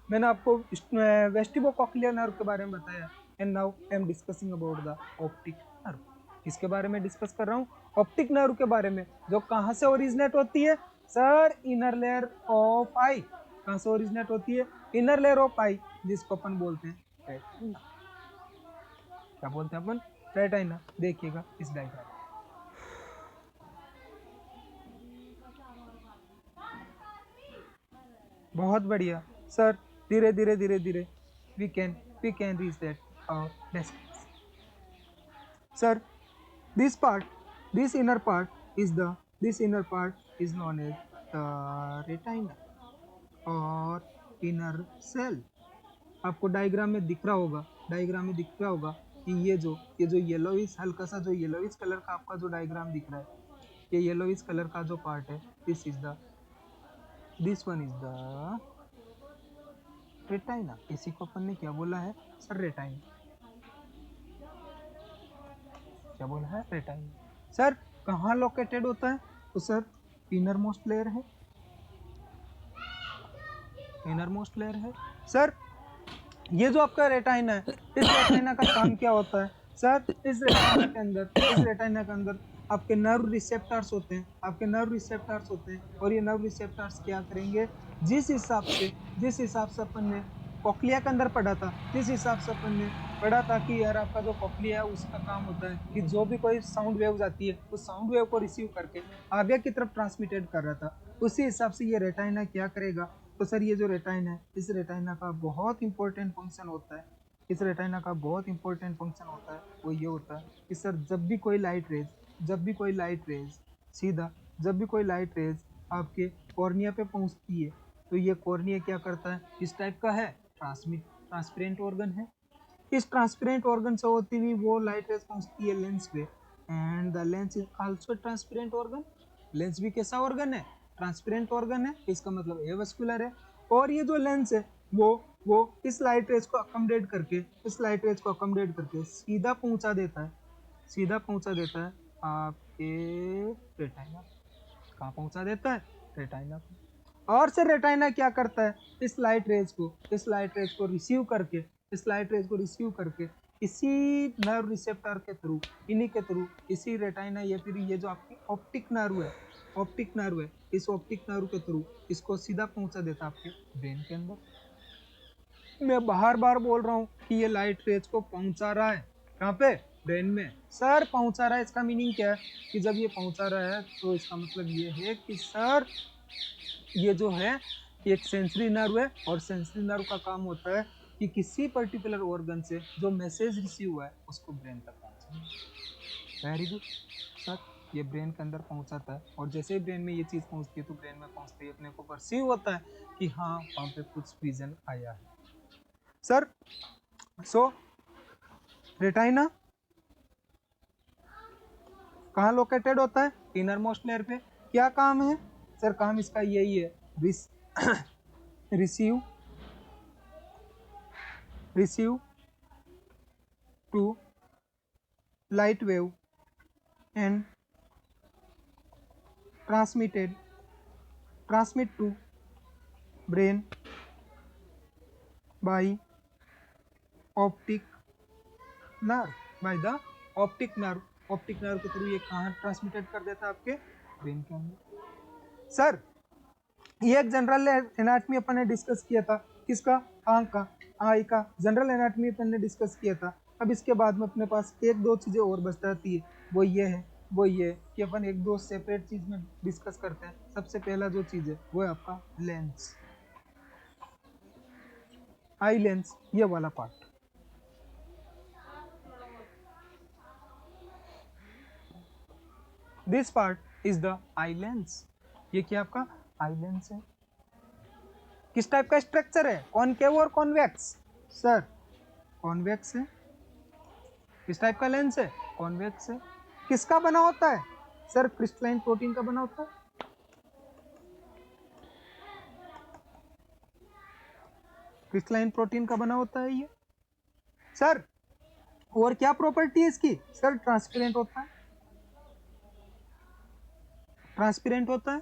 मैंने आपको वेस्टिबोकॉक्लियर नर्व के बारे में बताया। And now I am discussing about the optic nerve. किसके बारे में डिस्कस कर रहा हूँ? ऑप्टिक नर्व के बारे में, जो कहाँ से ओरिजिनेट होती है? सर इनर लेयर ऑफ आई। कहाँ से ओरिजिनेट होती है? इनर लेयर ऑफ आई, जिसको अपन बोलते हैं रेटिना। क्या बोलते हैं अपन? रेटिना। देखिएगा इस डायग्राम। बहुत बढ़िया सर, धीरे धीरे we can reach that destination. Sir this inner part is known as the retina और इनर सेल। आपको डायग्राम में दिख रहा होगा कि ये जो येलोइश हल्का सा जो येलोइश कलर का आपका जो डायग्राम दिख रहा है, ये येलोइश कलर का जो पार्ट है this one is the retina. इसी को अपन ने क्या बोला है सर? रेटाइना। क्या बोला है? रेटाइना। सर कहाँ लोकेटेड होता है? तो सर इनर मोस्ट लेयर है। सर ये जो आपका रेटाइना है, इस रेटाइना का काम क्या होता है? सर इस रेटाइना के अंदर आपके नर्व रिसेप्टर्स होते हैं। और ये नर्व रिसेप्टर्स क्या करेंगे? जिस हिसाब से अपन ने कॉक्लिया के अंदर पढ़ा था, कि यार आपका जो कॉक्लिया है उसका काम होता है कि जो भी कोई साउंड वेव जाती है उस साउंड वेव को रिसीव करके आगे की तरफ ट्रांसमिटेड कर रहा था। उसी हिसाब से ये रेटाइना क्या करेगा? तो सर ये जो रेटाइना है, इस रेटाइना का बहुत इंपॉर्टेंट फंक्शन होता है। वो ये होता है कि सर जब भी कोई लाइट रेज आपके कॉर्निया पे पहुंचती है तो ये कॉर्निया क्या करता है? इस टाइप का है, ट्रांसपेरेंट ऑर्गन है। इस ट्रांसपेरेंट ऑर्गन से होती हुई वो लाइट रेज पहुंचती है लेंस पे। And the lens is also transparent organ. Lens भी कैसा ऑर्गन है? ट्रांसपेरेंट ऑर्गन है। इसका मतलब एवस्कुलर है। और ये जो लेंस है वो इस लाइट रेज को अकोमोडेट करके सीधा पहुंचा देता है आपके रेटाइना। कहाँ पहुंचा देता है? रेटाइना को। और सर रेटाइना क्या करता है? इस लाइट रेज को रिसीव करके इसी नर्व रिसेप्टर के थ्रू, इन्हीं के थ्रू, इसी रेटाइना या फिर ये जो आपकी ऑप्टिक नर्व है, ऑप्टिक नर्व है, इस ऑप्टिक नर्व के थ्रू इसको सीधा पहुंचा देता है आपके ब्रेन के अंदर। मैं बार बार बोल रहा हूँ कि ये लाइट रेज को पहुंचा रहा है कहाँ पे, ब्रेन में। सर पहुंचा रहा है, इसका मीनिंग क्या है कि जब ये पहुंचा रहा है तो इसका मतलब ये है कि सर ये जो है एक सेंसरी नर्व है, और सेंसरी नर्व का काम होता है कि किसी पर्टिकुलर ऑर्गन से जो मैसेज रिसीव हुआ है उसको ब्रेन तक पहुंचाना। वेरी गुड सर, ये ब्रेन के अंदर पहुंचाता है, और जैसे ही ब्रेन में ये चीज़ पहुंचती है तो ब्रेन में पहुंचते ही अपने को परसीव होता है कि हाँ वहाँ पे कुछ विजन आया है। सर सो रेटाइना कहाँ लोकेटेड होता है, इनर मोस्ट लेयर पे। क्या काम है सर, काम इसका यही है, receive to light wave and transmit to brain by optic nerve, by the optic nerve। Optic nerve के थ्रू ये कहाँ ट्रांसमिटेड कर देता है, आपके ब्रेन के अंदर। सर ये एक जनरल एनाटॉमी अपन ने डिस्कस किया था, किसका, आंख का, आई का जनरल एनाटॉमी अपन ने डिस्कस किया था। अब इसके बाद में अपने पास एक दो चीज़ें और बच जाती है, वो ये है कि अपन एक दो सेपरेट चीज़ में डिस्कस करते हैं। सबसे पहला जो चीज़ है वो है आपका लेंस, आई लेंस, ये वाला part. This part is the eye lens. ये क्या आपका आई लेंस है। किस टाइप का स्ट्रक्चर है, कॉनकेव और कॉन्वेक्स। सर कॉन्वेक्स है। किस टाइप का लेंस है, कॉन्वेक्स है। किसका बना होता है सर, क्रिस्टलाइन प्रोटीन का बना होता है। क्रिस्टलाइन प्रोटीन का बना होता है ये। सर और क्या प्रॉपर्टी है इसकी, सर ट्रांसपेरेंट होता है, ट्रांसपेरेंट होता है।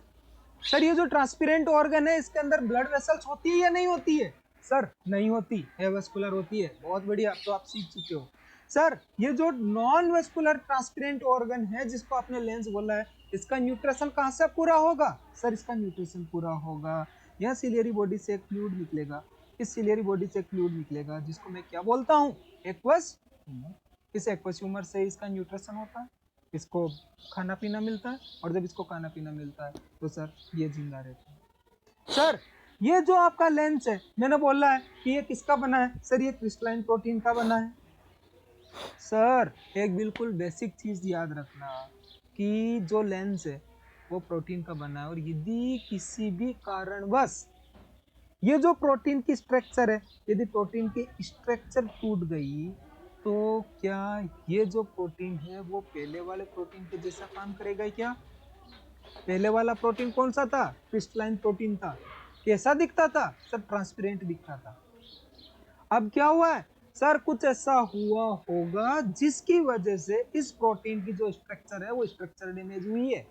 सर ये जो ट्रांसपेरेंट ऑर्गन है इसके अंदर ब्लड वेसल्स होती है या नहीं होती है, सर नहीं होती है, वेस्कुलर होती है। बहुत बढ़िया, अब तो आप सीख चुके हो। सर ये जो नॉन वेस्कुलर ट्रांसपेरेंट ऑर्गन है जिसको आपने लेंस बोला है, इसका न्यूट्रिशन कहाँ से पूरा होगा, सर इसका न्यूट्रिशन पूरा होगा यह सिलियरी बॉडी से एक फ्लूइड निकलेगा, इस सिलियरी बॉडी से एक फ्लूइड निकलेगा जिसको मैं क्या बोलता हूँ, एक्वस ह्यूमर। इस एक्वस ह्यूमर से इसका न्यूट्रिशन होता है, इसको खाना पीना मिलता है, और जब इसको खाना पीना मिलता है तो सर ये जिंदा रहता है। सर ये जो आपका लेंस है, मैंने बोला है कि ये किसका बना है, सर ये क्रिस्टलाइन प्रोटीन का बना है। सर एक बिल्कुल बेसिक चीज याद रखना कि जो लेंस है वो प्रोटीन का बना है, और यदि किसी भी कारणवश ये जो प्रोटीन की स्ट्रक्चर है, यदि प्रोटीन की स्ट्रक्चर टूट गई तो क्या ये जो प्रोटीन है वो पहले वाले प्रोटीन के जैसा काम करेगा क्या। पहले वाला प्रोटीन कौन सा था, क्रिस्टलाइन प्रोटीन था। कैसा दिखता था सर, ट्रांसपेरेंट दिखता था। अब क्या हुआ है सर, कुछ ऐसा हुआ होगा जिसकी वजह से इस प्रोटीन की जो स्ट्रक्चर है वो स्ट्रक्चर डैमेज हुई है,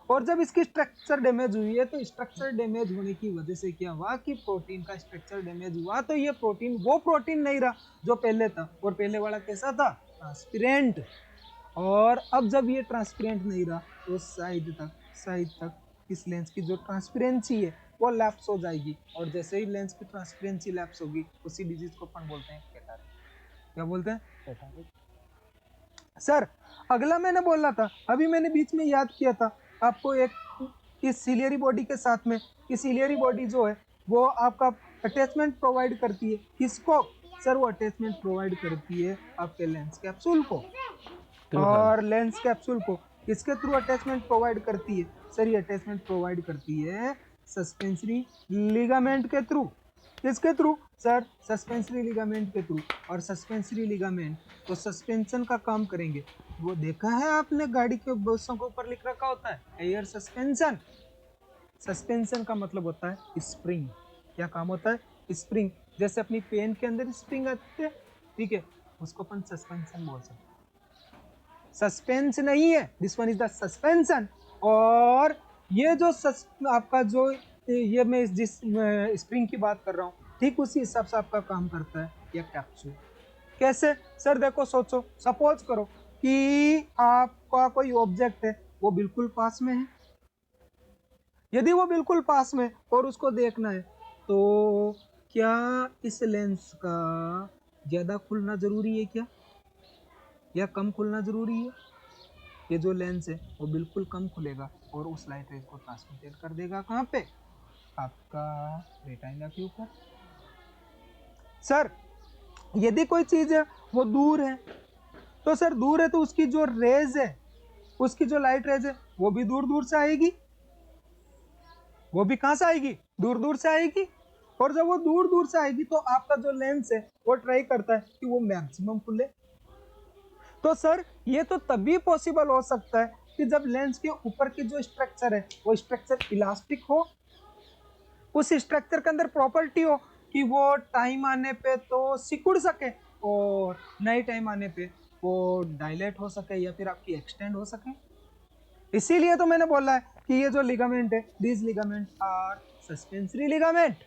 और जब इसकी स्ट्रक्चर डैमेज हुई है तो स्ट्रक्चर डैमेज होने की वजह से क्या हुआ कि प्रोटीन का स्ट्रक्चर डैमेज हुआ, तो ये प्रोटीन वो प्रोटीन नहीं रहा जो पहले था, और पहले वाला कैसा था, ट्रांसपेरेंट। और अब जब ये ट्रांसपेरेंट नहीं रहा तो साइड तक इस लेंस की जो ट्रांसपेरेंसी है वो लैप्स हो जाएगी, और जैसे ही लेंस की ट्रांसपेरेंसी लैप्स होगी उसी डिजीज को अपन बोलते हैं कैटारेक्ट। क्या बोलते हैं, कैटारेक्ट। सर अगला मैंने बोला था, अभी मैंने बीच में याद किया था आपको, एक इस सिलियरी बॉडी के साथ में, इस सिलियरी बॉडी जो है वो आपका अटैचमेंट प्रोवाइड करती है, किसको सर, वो अटैचमेंट प्रोवाइड करती है आपके लेंस कैप्सूल को, और लेंस कैप्सूल को किसके थ्रू अटैचमेंट प्रोवाइड करती है, सर ये अटैचमेंट प्रोवाइड करती है सस्पेंसरी लिगामेंट के थ्रू। किसके थ्रू सर, सस्पेंसरी लिगामेंट के थ्रू। और सस्पेंसरी लिगामेंट तो सस्पेंशन का काम करेंगे, वो देखा है आपने गाड़ी के बसों के ऊपर लिख रखा होता है एयर सस्पेंशन। सस्पेंशन का मतलब होता है स्प्रिंग। क्या काम होता है, स्प्रिंग। जैसे अपनी पेन के अंदर स्प्रिंग आती है, ठीक है, उसको अपन सस्पेंशन बोल सकते हैं। सस्पेंस नहीं है, this one is the suspension. और ये जो आपका जो ये मैं जिस स्प्रिंग की बात कर रहा हूँ, ठीक उसी हिसाब से आपका काम करता है ये कैप्सूल। कैसे सर? देखो सोचो, सपोज करो कि आपका कोई ऑब्जेक्ट है वो बिल्कुल पास में है। यदि वो बिल्कुल पास में और उसको देखना है तो क्या इस लेंस का ज्यादा खुलना जरूरी है क्या, या कम खुलना जरूरी है? ये जो लेंस है वो बिल्कुल कम खुलेगा और उस लाइट रेज को ट्रांसमिटेड कर देगा कहाँ पे? आपका रेटिना के ऊपर। सर यदि कोई चीज है वो दूर है, तो सर दूर है तो उसकी जो रेज है, उसकी जो लाइट रेज है वो भी दूर दूर से आएगी। वो भी कहां से आएगी? दूर दूर से आएगी। और जब वो दूर दूर से आएगी तो आपका जो लेंस है वो ट्राई करता है कि वो मैक्सिमम खुले। तो सर ये तो तभी पॉसिबल हो सकता है कि जब लेंस के ऊपर की जो स्ट्रक्चर है वो स्ट्रक्चर इलास्टिक हो, उस स्ट्रक्चर के अंदर प्रॉपर्टी हो कि वो टाइम आने पे तो सिकुड़ सके और नए टाइम आने पे वो डायलेट हो सके या फिर आपकी एक्सटेंड हो सके। इसीलिए तो मैंने बोला है कि ये जो लिगामेंट है, these ligament are suspensory ligament.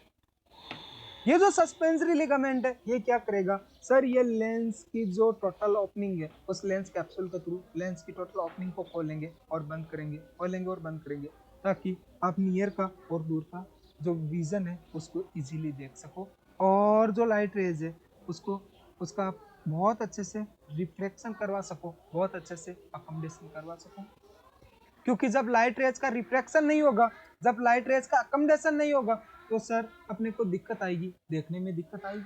ये जो सस्पेंसरी लिगामेंट है ये क्या करेगा सर? ये लेंस की जो टोटल ओपनिंग है उस लेंस कैप्सूल के थ्रू लेंस की टोटल ओपनिंग को खोलेंगे और बंद करेंगे, खोलेंगे और बंद करेंगे, ताकि आप नियर का और दूर का जो विजन है उसको इजीली देख सको, और जो लाइट रेज है उसको उसका आप बहुत अच्छे से रिफ्लेक्शन करवा सको, बहुत अच्छे से अकोमोडेशन करवा सको। क्योंकि जब लाइट रेज का रिफ्रैक्शन नहीं होगा, जब लाइट रेज का अकोमोडेशन नहीं होगा तो सर अपने को दिक्कत आएगी, देखने में दिक्कत आएगी।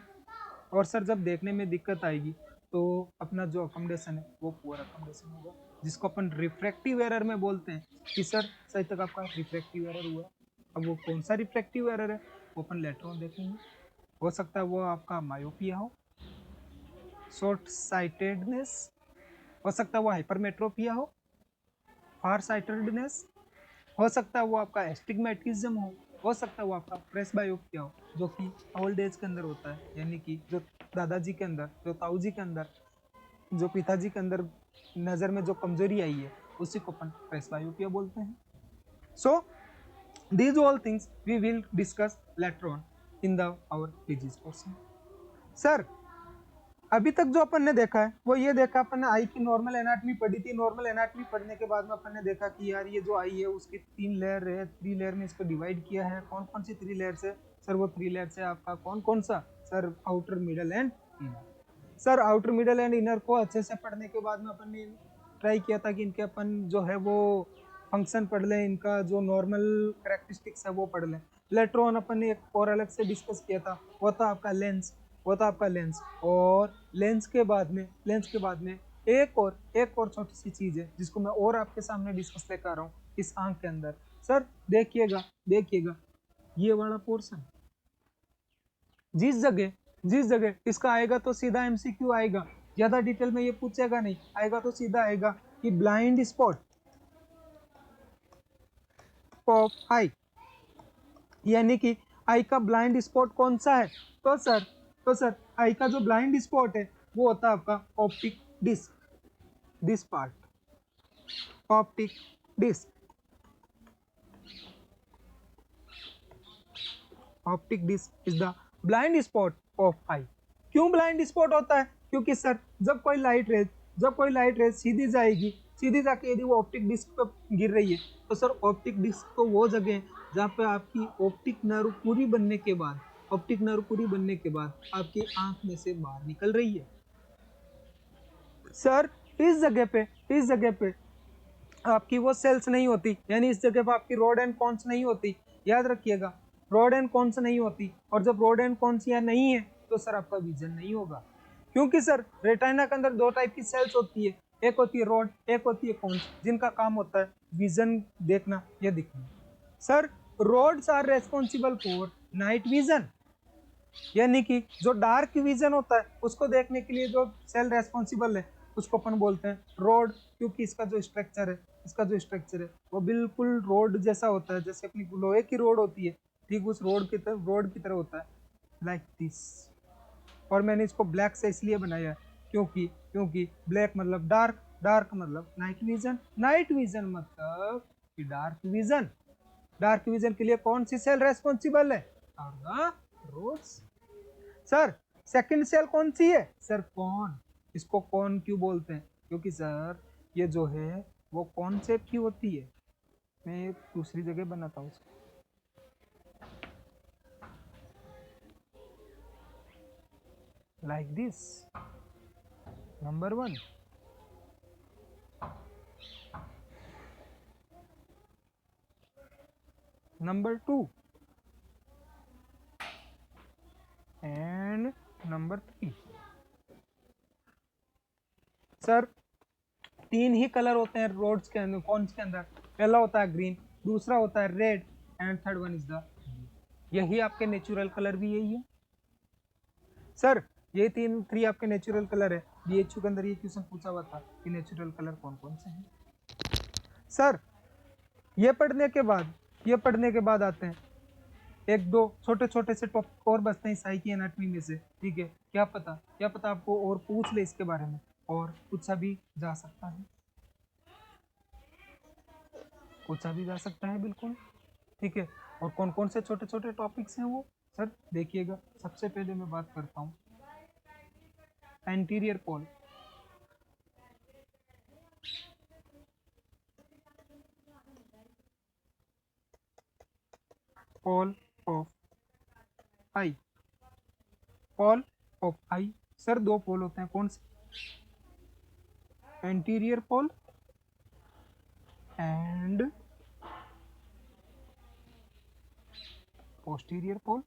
और सर जब देखने में दिक्कत आएगी तो अपना जो अकोमोडेशन है वो पुअर अकोमोडेशन होगा, जिसको अपन रिफ्रैक्टिव एरर में बोलते हैं कि सर सही तक आपका रिफ्रैक्टिव एरर हुआ। अब वो कौन सा रिफ्रैक्टिव एरर है वो अपन लेटर ऑन देखेंगे। हो सकता है वो आपका मायोपिया हो, शॉर्ट साइटेडनेस, हो सकता है वो हाइपरमेट्रोपिया हो फार साइटेडनेस, हो सकता है वो आपका एस्टिग्मेटिज्म हो सकता है वो आपका प्रेसबायोपिया हो, जो कि ओल्ड एज के अंदर होता है, यानी कि जो दादाजी के अंदर, जो ताऊ जी के अंदर, जो पिताजी के अंदर नज़र में जो कमजोरी आई है उसी को अपन प्रेसबायोपिया बोलते हैं। So these all things we will discuss later on in the hour disease portion. Sir अभी तक जो अपन ने देखा है वो ये देखा, अपन ने आई की नॉर्मल एनाटॉमी पढ़ी थी। नॉर्मल एनाटॉमी पढ़ने के बाद में अपन ने देखा कि यार ये जो आई है उसकी 3 लेयर है, 3 लेयर में इसको डिवाइड किया है। कौन कौन सी 3 लेयर्स है सर? वो 3 लेयर्स है आपका कौन कौन सा sir? Outer, middle and inner. Sir outer, middle and inner को अच्छे से पढ़ने के बाद में अपन ने ट्राई किया था कि इनके अपन जो है वो फंक्शन पढ़ लें, इनका जो नॉर्मल करेक्टरिस्टिक्स है वो पढ़ लें। लेटर ऑन अपन ने एक और अलग से डिस्कस किया था, वो था आपका लेंस, वो था आपका लेंस। और लेंस के बाद में एक और छोटी सी चीज है जिसको मैं और आपके सामने डिस्कस लेकर आ रहा हूँ इस आंख के अंदर। सर देखिएगा ये वाला पोर्शन, जिस जगह इसका आएगा तो सीधा एमसीक्यू आएगा, ज्यादा डिटेल में ये पूछेगा नहीं, आएगा तो सीधा आएगा कि ब्लाइंड स्पॉट ऑफ आई, यानी कि आई का ब्लाइंड स्पॉट कौन सा है? तो सर आई का जो ब्लाइंड स्पॉट है वो होता है आपका optic disc, this part, optic disc, optic disc is the blind spot of eye. क्यों ब्लाइंड स्पॉट होता है? क्योंकि सर जब कोई लाइट रेज सीधी जाएगी, सीधी जाके यदि वो ऑप्टिक डिस्क पे गिर रही है तो सर ऑप्टिक डिस्क तो वो जगह है जहाँ पे आपकी ऑप्टिक नर्व पूरी बनने के बाद आपकी आंख में से बाहर निकल रही है। सर इस जगह पे आपकी वो सेल्स नहीं होती, यानी इस जगह पे आपकी रॉड एंड कॉन्स नहीं होती। याद रखिएगा, रॉड एंड कॉन्स नहीं होती, और जब रॉड एंड कॉन्स यहाँ नहीं है तो सर आपका विजन नहीं होगा। क्योंकि सर रेटिना के अंदर 2 टाइप की सेल्स होती है, एक होती है रॉड, एक होती है कॉन्स, जिनका काम होता है विजन देखना या दिखना। Sir rods are responsible for night vision, यानी कि जो डार्क विजन होता है उसको देखने के लिए जो सेल रेस्पॉन्सिबल है उसको अपन बोलते हैं रोड। क्योंकि इसका जो स्ट्रक्चर है वो बिल्कुल रोड जैसा होता है, जैसे अपनी लोहे की रोड होती है, ठीक उस रोड की तरह होता है, लाइक दिस। और मैंने इसको ब्लैक से इसलिए बनाया है क्योंकि ब्लैक मतलब डार्क, डार्क मतलब नाइट विजन मतलब कि डार्क विजन के लिए कौन सी सेल रेस्पॉन्सिबल है? रोड्स। सर सेकंड सेल कौन सी है सर? कॉन। इसको कॉन क्यों बोलते हैं? क्योंकि सर ये जो है वो कॉन शेप की होती है। मैं एक दूसरी जगह बनाता हूँ उसको। Like this, number 1। Number 2 and number 3। Sir 3 he colour होते हैं रोड्स के अंदर, कॉन्स के अंदर। पहला होता है ग्रीन, दूसरा होता है red and third one is the, यही आपके नेचुरल कलर भी यही है सर। ये 3 आपके नेचुरल कलर है। बीएचयू के अंदर ये क्वेश्चन पूछा हुआ था कि नेचुरल कलर कौन कौन से हैं सर। ये पढ़ने के बाद आते हैं एक दो छोटे छोटे से टॉपिक और बचते हैं साई की एनाटॉमी में से, ठीक है। क्या पता आपको और पूछ ले इसके बारे में, और पूछा भी जा सकता है, बिल्कुल, ठीक है। और कौन कौन से छोटे छोटे टॉपिक्स हैं वो सर देखिएगा। सबसे पहले मैं बात करता हूँ anterior pole. Pole of eye, pole of eye sir 2 pole होते हैं, कौन से? Anterior pole and posterior pole.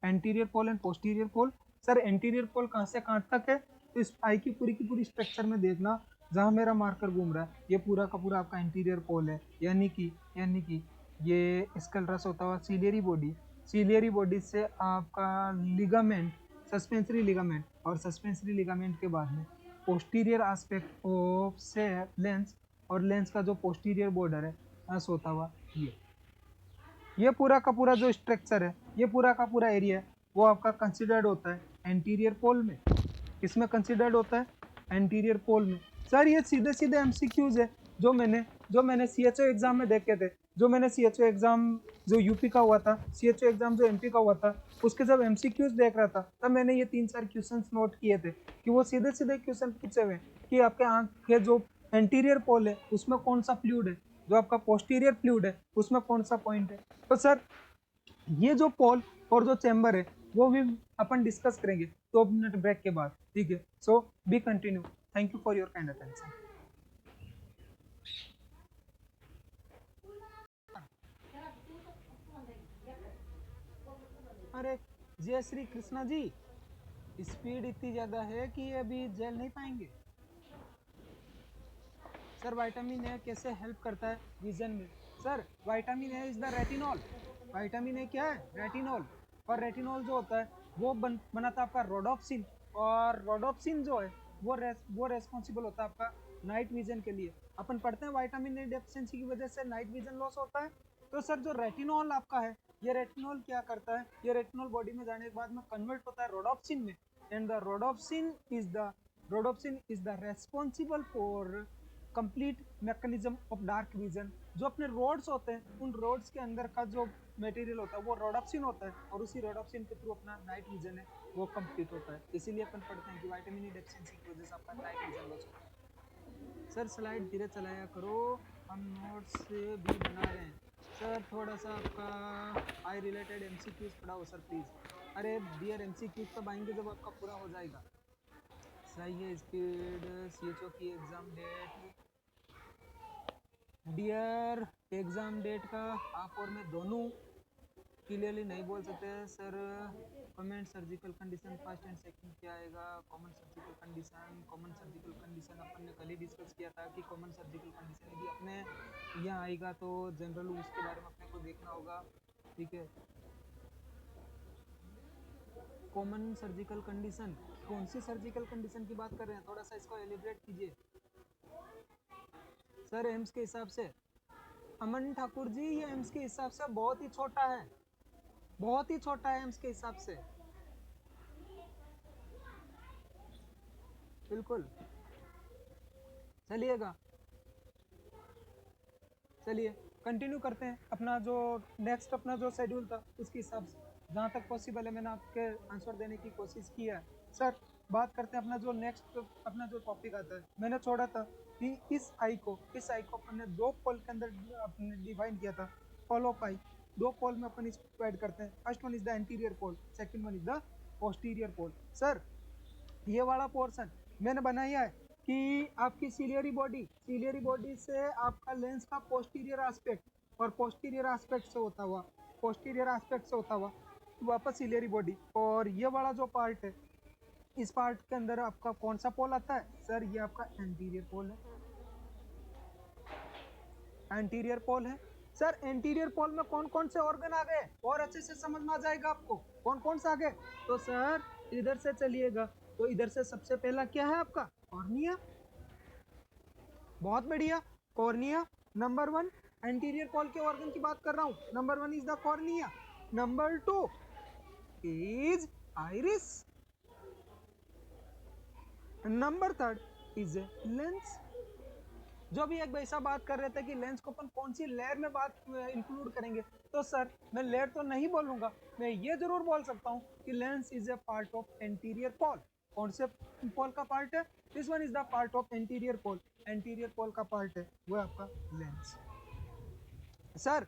Anterior pole and posterior pole. Sir anterior pole कहाँ से कहाँ तक है? तो इस आई की पूरी स्ट्रक्चर में देखना, जहाँ मेरा मार्कर घूम रहा है ये पूरा का पूरा आपका एंटीरियर पोल है। यानी कि ये स्कलरस होता हुआ सीलियरी बॉडी से आपका लिगामेंट, सस्पेंसरी लिगामेंट, और सस्पेंसरी लिगामेंट के बाद में पोस्टीरियर एस्पेक्ट ऑफ से लेंस, और लेंस का जो पोस्टीरियर बॉर्डर है ऐसा होता हुआ ये पूरा का पूरा जो स्ट्रक्चर है, ये पूरा का पूरा एरिया है, वो आपका कंसिडर्ड होता है एंटीरियर पोल में। किसमें कंसिडर्ड होता है? एंटीरियर पोल में। सर ये सीधे सीधे एमसीक्यूज है जो मैंने सीएचओ एग्जाम में देखे थे। जो मैंने सीएचओ एग्जाम जो यूपी का हुआ था, सीएचओ एग्जाम जो एमपी का हुआ था, उसके जब एमसीक्यूज देख रहा था तब मैंने ये 3-4 क्वेश्चंस नोट किए थे कि वो सीधे सीधे क्वेश्चन पूछे हुए कि आपके आंख के जो एंटीरियर पोल है उसमें कौन सा फ्लूइड है, जो आपका पोस्टीरियर फ्लूइड है उसमें कौन सा पॉइंट है। तो सर ये जो पोल और जो चैम्बर है वो भी अपन डिस्कस करेंगे 2 मिनट ब्रेक के बाद, ठीक है। So be continue. Thank you for your kind attention. अरे जय श्री कृष्णा जी, स्पीड इतनी ज्यादा है कि अभी जेल नहीं पाएंगे। सर विटामिन ए कैसे हेल्प करता है विजन में? Sir vitamin A is the retinol. Vitamin A क्या है? रेटिनॉल। और रेटिनॉल जो होता है वो बनाता है आपका रोडोप्सिन, और रोडोप्सिन जो है वो रेस्पॉन्सिबल होता है आपका नाइट विजन के लिए। अपन पढ़ते हैं विटामिन ए डेफिशिएंसी की वजह से नाइट विजन लॉस होता है। तो सर जो रेटिनॉल आपका है, ये रेटिनॉल क्या करता है? ये रेटिनॉल बॉडी में जाने के बाद में कन्वर्ट होता है रोडोप्सिन में, and the rhodopsin is the responsible for complete mechanism of dark vision. जो अपने रोड्स होते हैं उन रोड्स के अंदर का जो मटेरियल होता है वो रोडोप्सिन होता है, और उसी रोडोप्सिन के थ्रू अपना नाइट विजन है वो कंप्लीट होता है। इसीलिए अपन पढ़ते हैं कि विटामिन ई डेफिशिएंसी की वजह से आपका नाइट विजन लॉस होता है। सर स्लाइड धीरे चलाया करो, हम नोट्स भी बना रहे हैं। सर थोड़ा सा आपका आई रिलेटेड एमसीक्यूज पढ़ाओ सर प्लीज़। अरे डियर एमसीक्यूज तब आएंगे जब आपका पूरा हो जाएगा। सही है। स्पीड सीएचओ की exam date, dear exam date का आप और मैं दोनों क्लियरली नहीं बोल सकते sir. Comment surgical condition first and second क्या आएगा? कॉमन सर्जिकल कंडीशन अपन ने कल ही डिस्कस किया था कि कॉमन सर्जिकल कंडीशन यदि अपने यहाँ आएगा तो जनरल उसके बारे में अपने को देखना होगा, ठीक है। कॉमन सर्जिकल कंडीशन, कौन सी सर्जिकल कंडीशन की बात कर रहे हैं? थोड़ा सा इसको एलिब्रेट कीजिए सर। एम्स के हिसाब से अमन ठाकुर जी, ये एम्स के हिसाब से बहुत ही छोटा है, बहुत ही छोटा है एम्स के हिसाब से, बिल्कुल। चलिएगा, चलिए कंटिन्यू करते हैं अपना जो नेक्स्ट अपना जो शेड्यूल था उसके हिसाब से। जहाँ तक पॉसिबल है मैंने आपके आंसर देने की कोशिश की है। सर बात करते हैं अपना जो टॉपिक आता है, मैंने छोड़ा था कि इस आई को अपन ने दो पोल के अंदर अपने डिवाइड किया था, पोल ऑफ आई। दो पोल में अपन इसको ऐड करते हैं। First one is the anterior pole, second one is the posterior pole. Sir ये वाला पोर्शन मैंने बनाया है कि आपकी सिलियरी बॉडी से आपका लेंस का पोस्टीरियर एस्पेक्ट और पोस्टीरियर एस्पेक्ट से होता हुआ वापस सिलियरी बॉडी, और ये वाला जो पार्ट है, इस पार्ट के अंदर आपका कौन सा पोल आता है? सर ये आपका एंटीरियर पोल है। एंटीरियर पोल है। सर एंटीरियर पोल में कौन कौन से ऑर्गन आ गए और अच्छे से समझ में आ जाएगा आपको कौन कौन से आ गए। तो सर इधर से चलिएगा, तो इधर से सबसे पहला क्या है आपका? कॉर्निया। बहुत बढ़िया, कॉर्निया नंबर वन। एंटीरियर पोल के ऑर्गन की बात कर रहा हूं। Number one is the cornea, number two is iris, number third is lens. जो भी एक वैसा बात कर रहे थे कि लेंस को अपन कौन सी लेयर में बात इंक्लूड करेंगे, तो सर मैं लेयर तो नहीं बोलूंगा, मैं ये जरूर बोल सकता हूँ कि lens is a part of anterior pole. कौन से पोल का पार्ट है? This one is the part of anterior pole. Anterior pole का पार्ट है वो आपका लेंस। सर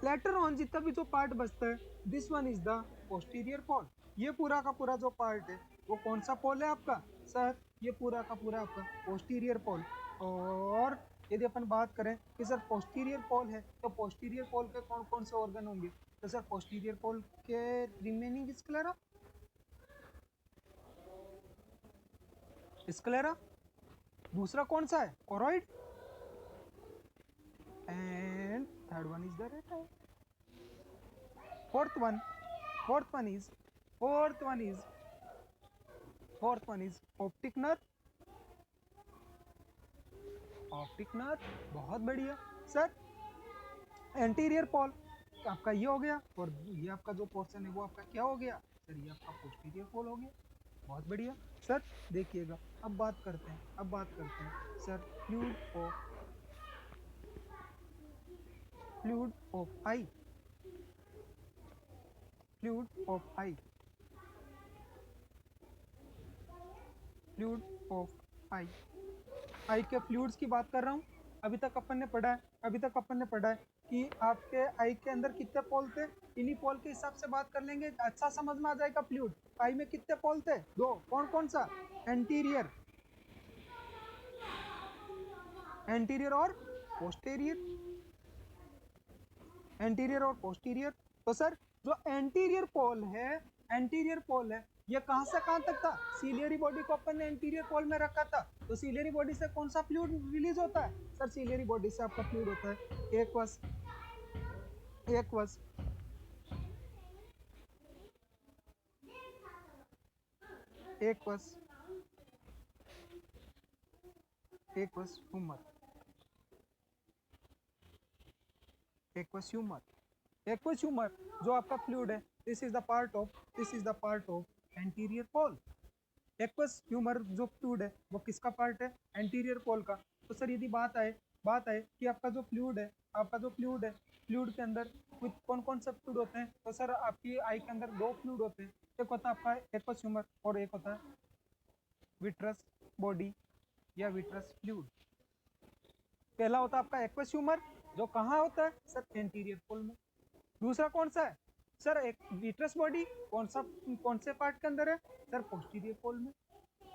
लेटर ऑन जितना भी जो पार्ट बचता है, this one is the posterior pole. ये पूरा का पूरा जो पार्ट है वो कौन सा पोल है आपका? सर ये पूरा का पूरा आपका पोस्टीरियर पोल। और यदि अपन बात करें कि सर पोस्टीरियर पोल है, तो पोस्टीरियर पोल के कौन कौन से ऑर्गन होंगे? तो सर पोस्टीरियर पोल के रिमेनिंग स्क्लेरा, दूसरा कौन सा है? Choroid, and third one is the retina. Fourth one is optic nerve. बहुत बढ़िया। सर एंटीरियर पोल आपका ये हो गया, और ये आपका जो पोर्शन है वो आपका क्या हो गया? सर ये आपका पोस्टीरियर पोल हो गया। बहुत बढ़िया। सर देखिएगा, अब बात करते हैं सर फ्लूइड ऑफ आई। आई के फ्लूइड्स की बात कर रहा हूँ। अभी तक अपन ने पढ़ा है कि आपके आई के अंदर कितने पोल थे। इन्हीं पोल के हिसाब से बात कर लेंगे, अच्छा समझ में आ जाएगा। फ्लूइड आई में कितने पोल थे? दो। कौन कौन सा? एंटीरियर और पोस्टीरियर। तो सर जो एंटीरियर पोल है ये कहां से कहां तक था? सिलियरी बॉडी को अपन ने एंटीरियर पोल में रखा था, तो सिलियरी बॉडी से कौन सा फ्लूइड रिलीज होता है? सर सिलियरी बॉडी से आपका फ्लूइड होता है एक्वस, एक्वस ह्यूमर जो आपका फ्लूइड है, this is the part of anterior pole. Aqueous humour जो फ्लूइड है वो किसका पार्ट है? एंटीरियर पोल का। तो सर यदि बात आए कि आपका जो फ्लूइड है फ्लूइड के अंदर कौन कौन से फ्लूइड होते हैं? तो सर आपकी आई के अंदर दो फ्लूइड होते हैं, एक होता है आपका एक्वस ह्यूमर और एक होता है विट्रस बॉडी या विट्रस फ्लूइड। पहला होता है आपका एक्वस ह्यूमर, जो कहाँ होता है? सर एंटीरियर पोल में। दूसरा कौन सा है? सर एक विट्रस बॉडी कौन से पार्ट के अंदर है? सर पोस्टीरियर पोल में।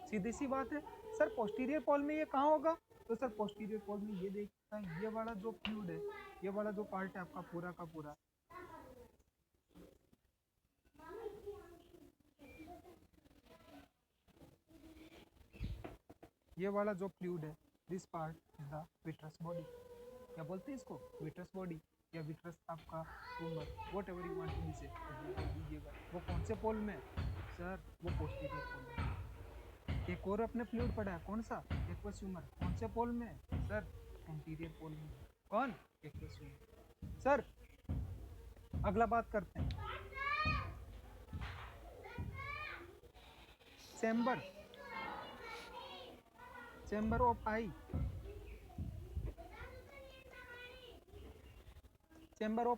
सीधी सी बात है। सर पोस्टीरियर पोल में ये कहाँ होगा? तो सर पोस्टीरियर पोल में ये देखता है, ये वाला जो फ्लूइड है, ये वाला जो पार्ट है आपका पूरा का पूरा, ये वाला जो फ्लूइड है, this part is the vitreous body. क्या बोलते हैं इसको? विट्रस बॉडी या विट्रस आपका tumour, whatever you want to be say दीजिएगा। वो कौन से पोल में? सर वो पोस्टीरियर पोल में। एक और अपने फ्लूइड पड़ा है, कौन सा? Aqueous humour. कौन से पोल में? सर एंटीरियर पोल में। कौन? Aqueous humour. सर अगला बात करते हैं, चेंबर ऑफ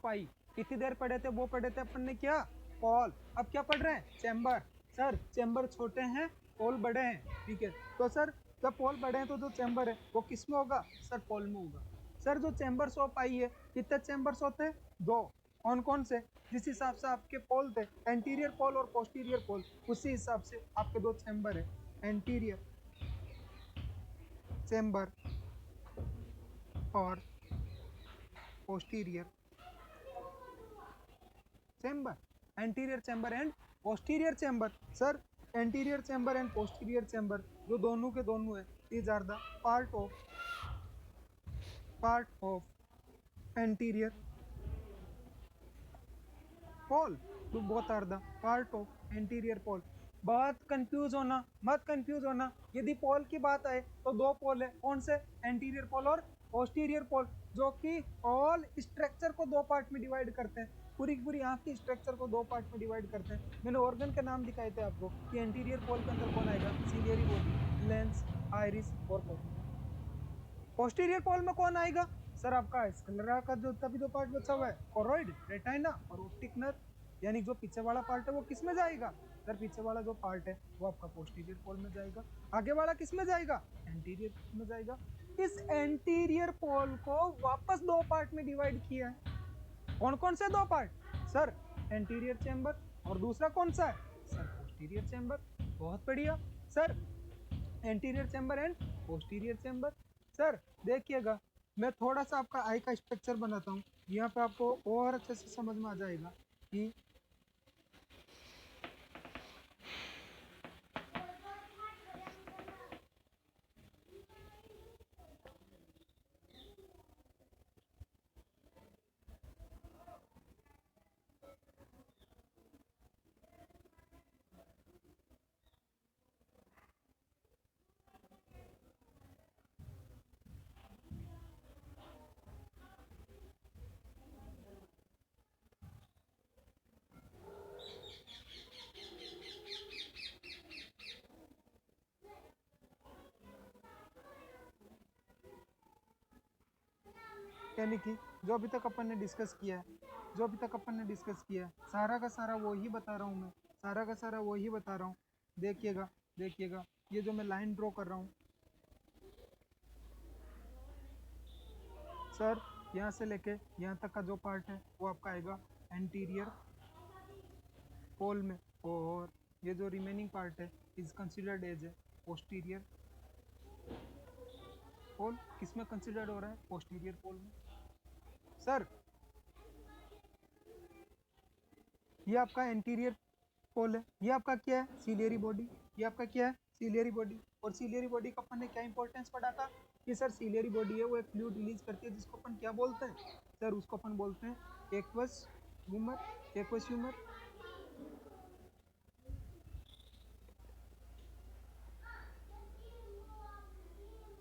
आई। कितनी देर पढ़े थे? वो पढ़े थे अपन ने क्या? पोल। अब क्या पढ़ रहे हैं? चैम्बर। सर चैम्बर छोटे हैं, पोल बड़े हैं, ठीक है। तो सर जब पोल बड़े हैं तो जो चैम्बर है वो किस में होगा? सर पोल में होगा। सर जो चैम्बर्स ऑफ आई है, कितने चैम्बर्स होते हैं? 2। कौन कौन से? जिस हिसाब से आपके पोल थे, एंटीरियर पोल और पोस्टीरियर पोल, उसी हिसाब से आपके 2 चैम्बर है, एंटीरियर चैम्बर और posterior chamber. Anterior chamber and posterior chamber. Sir anterior chamber and posterior chamber जो दोनों के दोनों है, these are the part of anterior pole, तो both are the part of anterior pole। बहुत कंफ्यूज होना मत, कंफ्यूज होना। यदि पोल की बात आए तो 2 पोल है, कौन से? एंटीरियर पोल और पोस्टीरियर पोल, जो कि ऑल स्ट्रक्चर को 2 पार्ट में डिवाइड करते हैं। पूरी की पूरी आंख की स्ट्रक्चर को 2 पार्ट में डिवाइड करते हैं। मैंने ऑर्गन के नाम दिखाए थे आपको कि एंटीरियर पोल के अंदर कौन आएगा? सिलियरी बॉडी, लेंस, आइरिस और कोर्निया। पोस्टीरियर पोल में कौन आएगा? सर आपका स्क्लेरा का जो तभी जो पार्ट बचा हुआ है, कोरोइड, रेटाइना और ऑप्टिक नर्व, यानी जो पीछे वाला पार्ट है वो किस में जाएगा? सर पीछे वाला जो पार्ट है वो आपका पोस्टीरियर पोल में जाएगा। आगे वाला किस में जाएगा? एंटीरियर में जाएगा। इस एंटीरियर पोल को वापस 2 पार्ट में डिवाइड किया है। कौन कौन से 2 पार्ट? सर एंटीरियर चैम्बर और दूसरा कौन सा है? Sir posterior chamber. बहुत बढ़िया। Sir anterior chamber and posterior chamber. Sir देखिएगा, मैं थोड़ा सा आपका आई का स्ट्रक्चर बनाता हूँ, यहाँ पे आपको और अच्छे से समझ में आ जाएगा कि यानी कि जो अभी तक अपन ने डिस्कस किया है, सारा का सारा वो ही बता रहा हूँ मैं, सारा का सारा वो ही बता रहा हूँ। देखिएगा देखिएगा, ये जो मैं लाइन ड्रॉ कर रहा हूँ, सर यहाँ से लेके यहाँ तक का जो पार्ट है वो आपका आएगा एंटीरियर पोल में, और ये जो रिमेनिंग पार्ट है is considered as a posterior pole. किस में कंसिडर्ड हो रहा है? पोस्टीरियर पोल में। सर ये आपका एंटीरियर पोल है, ये आपका क्या है? Ciliary body. ये आपका क्या है? Ciliary body. और सिलियरी बॉडी का अपन ने क्या इंपॉर्टेंस पढ़ा था कि सर सिलियरी बॉडी है वो एक फ्लूइड रिलीज करती है, जिसको अपन क्या बोलते हैं? सर उसको अपन बोलते हैं aqueous humour. Aqueous humour.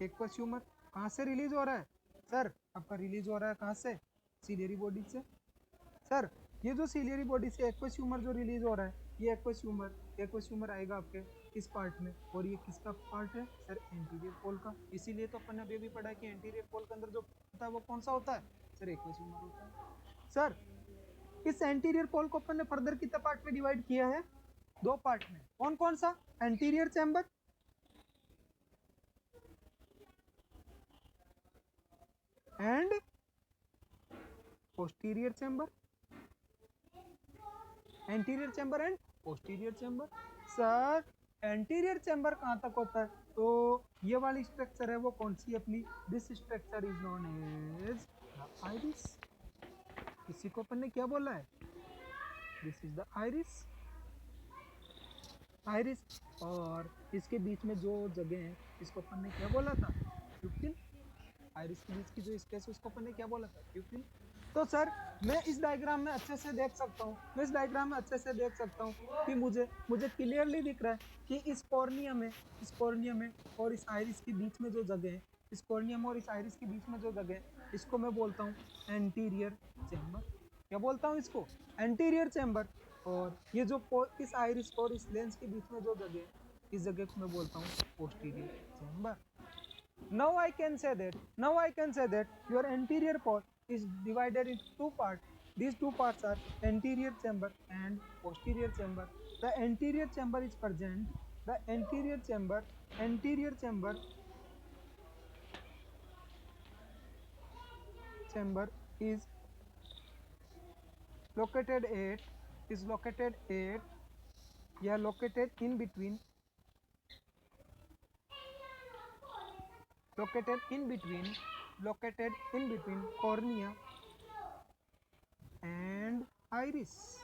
Aqueous humour कहाँ से रिलीज हो रहा है? सर आपका रिलीज हो रहा है कहाँ से? सिलियरी बॉडी से। सर ये जो सिलियरी बॉडी से एक्वस ह्यूमर जो रिलीज हो रहा है, ये एक्वस ह्यूमर आएगा आपके इस पार्ट में, और ये किसका पार्ट है? सर एंटीरियर पोल का। इसीलिए तो अपन ने अभी भी पढ़ा कि एंटीरियर पोल के अंदर जो होता है वो कौन सा होता है? सर एक्वस ह्यूमर होता है। सर इस एंटीरियर पोल को अपन ने फर्दर कितने पार्ट में डिवाइड किया है? 2 पार्ट में। कौन कौन सा? Anterior chamber and posterior chamber. Anterior chamber and posterior chamber. Sir anterior chamber कहाँ तक होता है? तो ये वाली स्ट्रक्चर है वो कौन सी अपनी? This structure is known as iris. इसी को अपन ने क्या बोला है? This is the iris. Iris. और इसके बीच में जो जगह है इसको अपन ने क्या बोला था? प्यूपिल। आइरिस के बीच की जो स्पेस है उसको अपन ने क्या बोला था? प्यूपिल। तो सर मैं इस डायग्राम में अच्छे से देख सकता हूँ, कि मुझे क्लियरली दिख रहा है कि इस कॉर्निया में और इस आइरिस के बीच में जो जगह है, इसको मैं बोलता हूँ एंटीरियर चैम्बर। क्या बोलता हूँ इसको? Anterior chamber. और ये जो इस आइरिस और इस लेंस के बीच में जो जगह है, इस जगह को मैं बोलता हूँ posterior chamber. Now I can say that your anterior pole is divided into 2 parts. these two parts are anterior chamber and posterior chamber. The anterior chamber is present. The anterior chamber is located in between cornea and iris.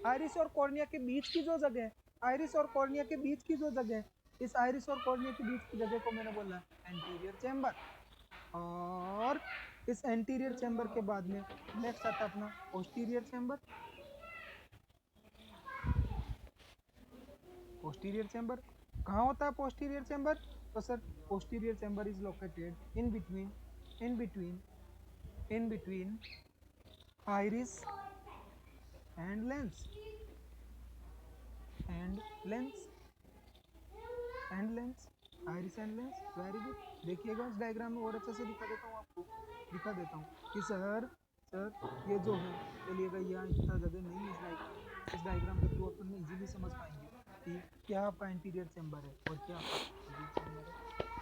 Iris और कॉर्निया के बीच की जो जगह है, आइरिस और कॉर्निया के बीच की जो जगह है, इस आइरिस और कॉर्निया के बीच की जगह को मैंने बोला एंटीरियर चैम्बर। और इस एंटीरियर चैम्बर के बाद में नेक्स्ट आता है अपना पोस्टीरियर चैम्बर। पोस्टीरियर चैम्बर कहाँ होता है? पोस्टीरियर चैम्बर, तो sir posterior chamber is located in between iris and lens, iris and lens। Very good. देखिएगा इस डायग्राम में और अच्छे से दिखा देता हूँ आपको, कि सर ये जो है, चलिएगा यहाँ इतना जगह नहीं है इस डायग्राम के थ्रू अपन इजीली समझ पाएंगे कि क्या आपका एंटीरियर चैम्बर है और क्या आपका पोस्टीरियर चैम्बर है।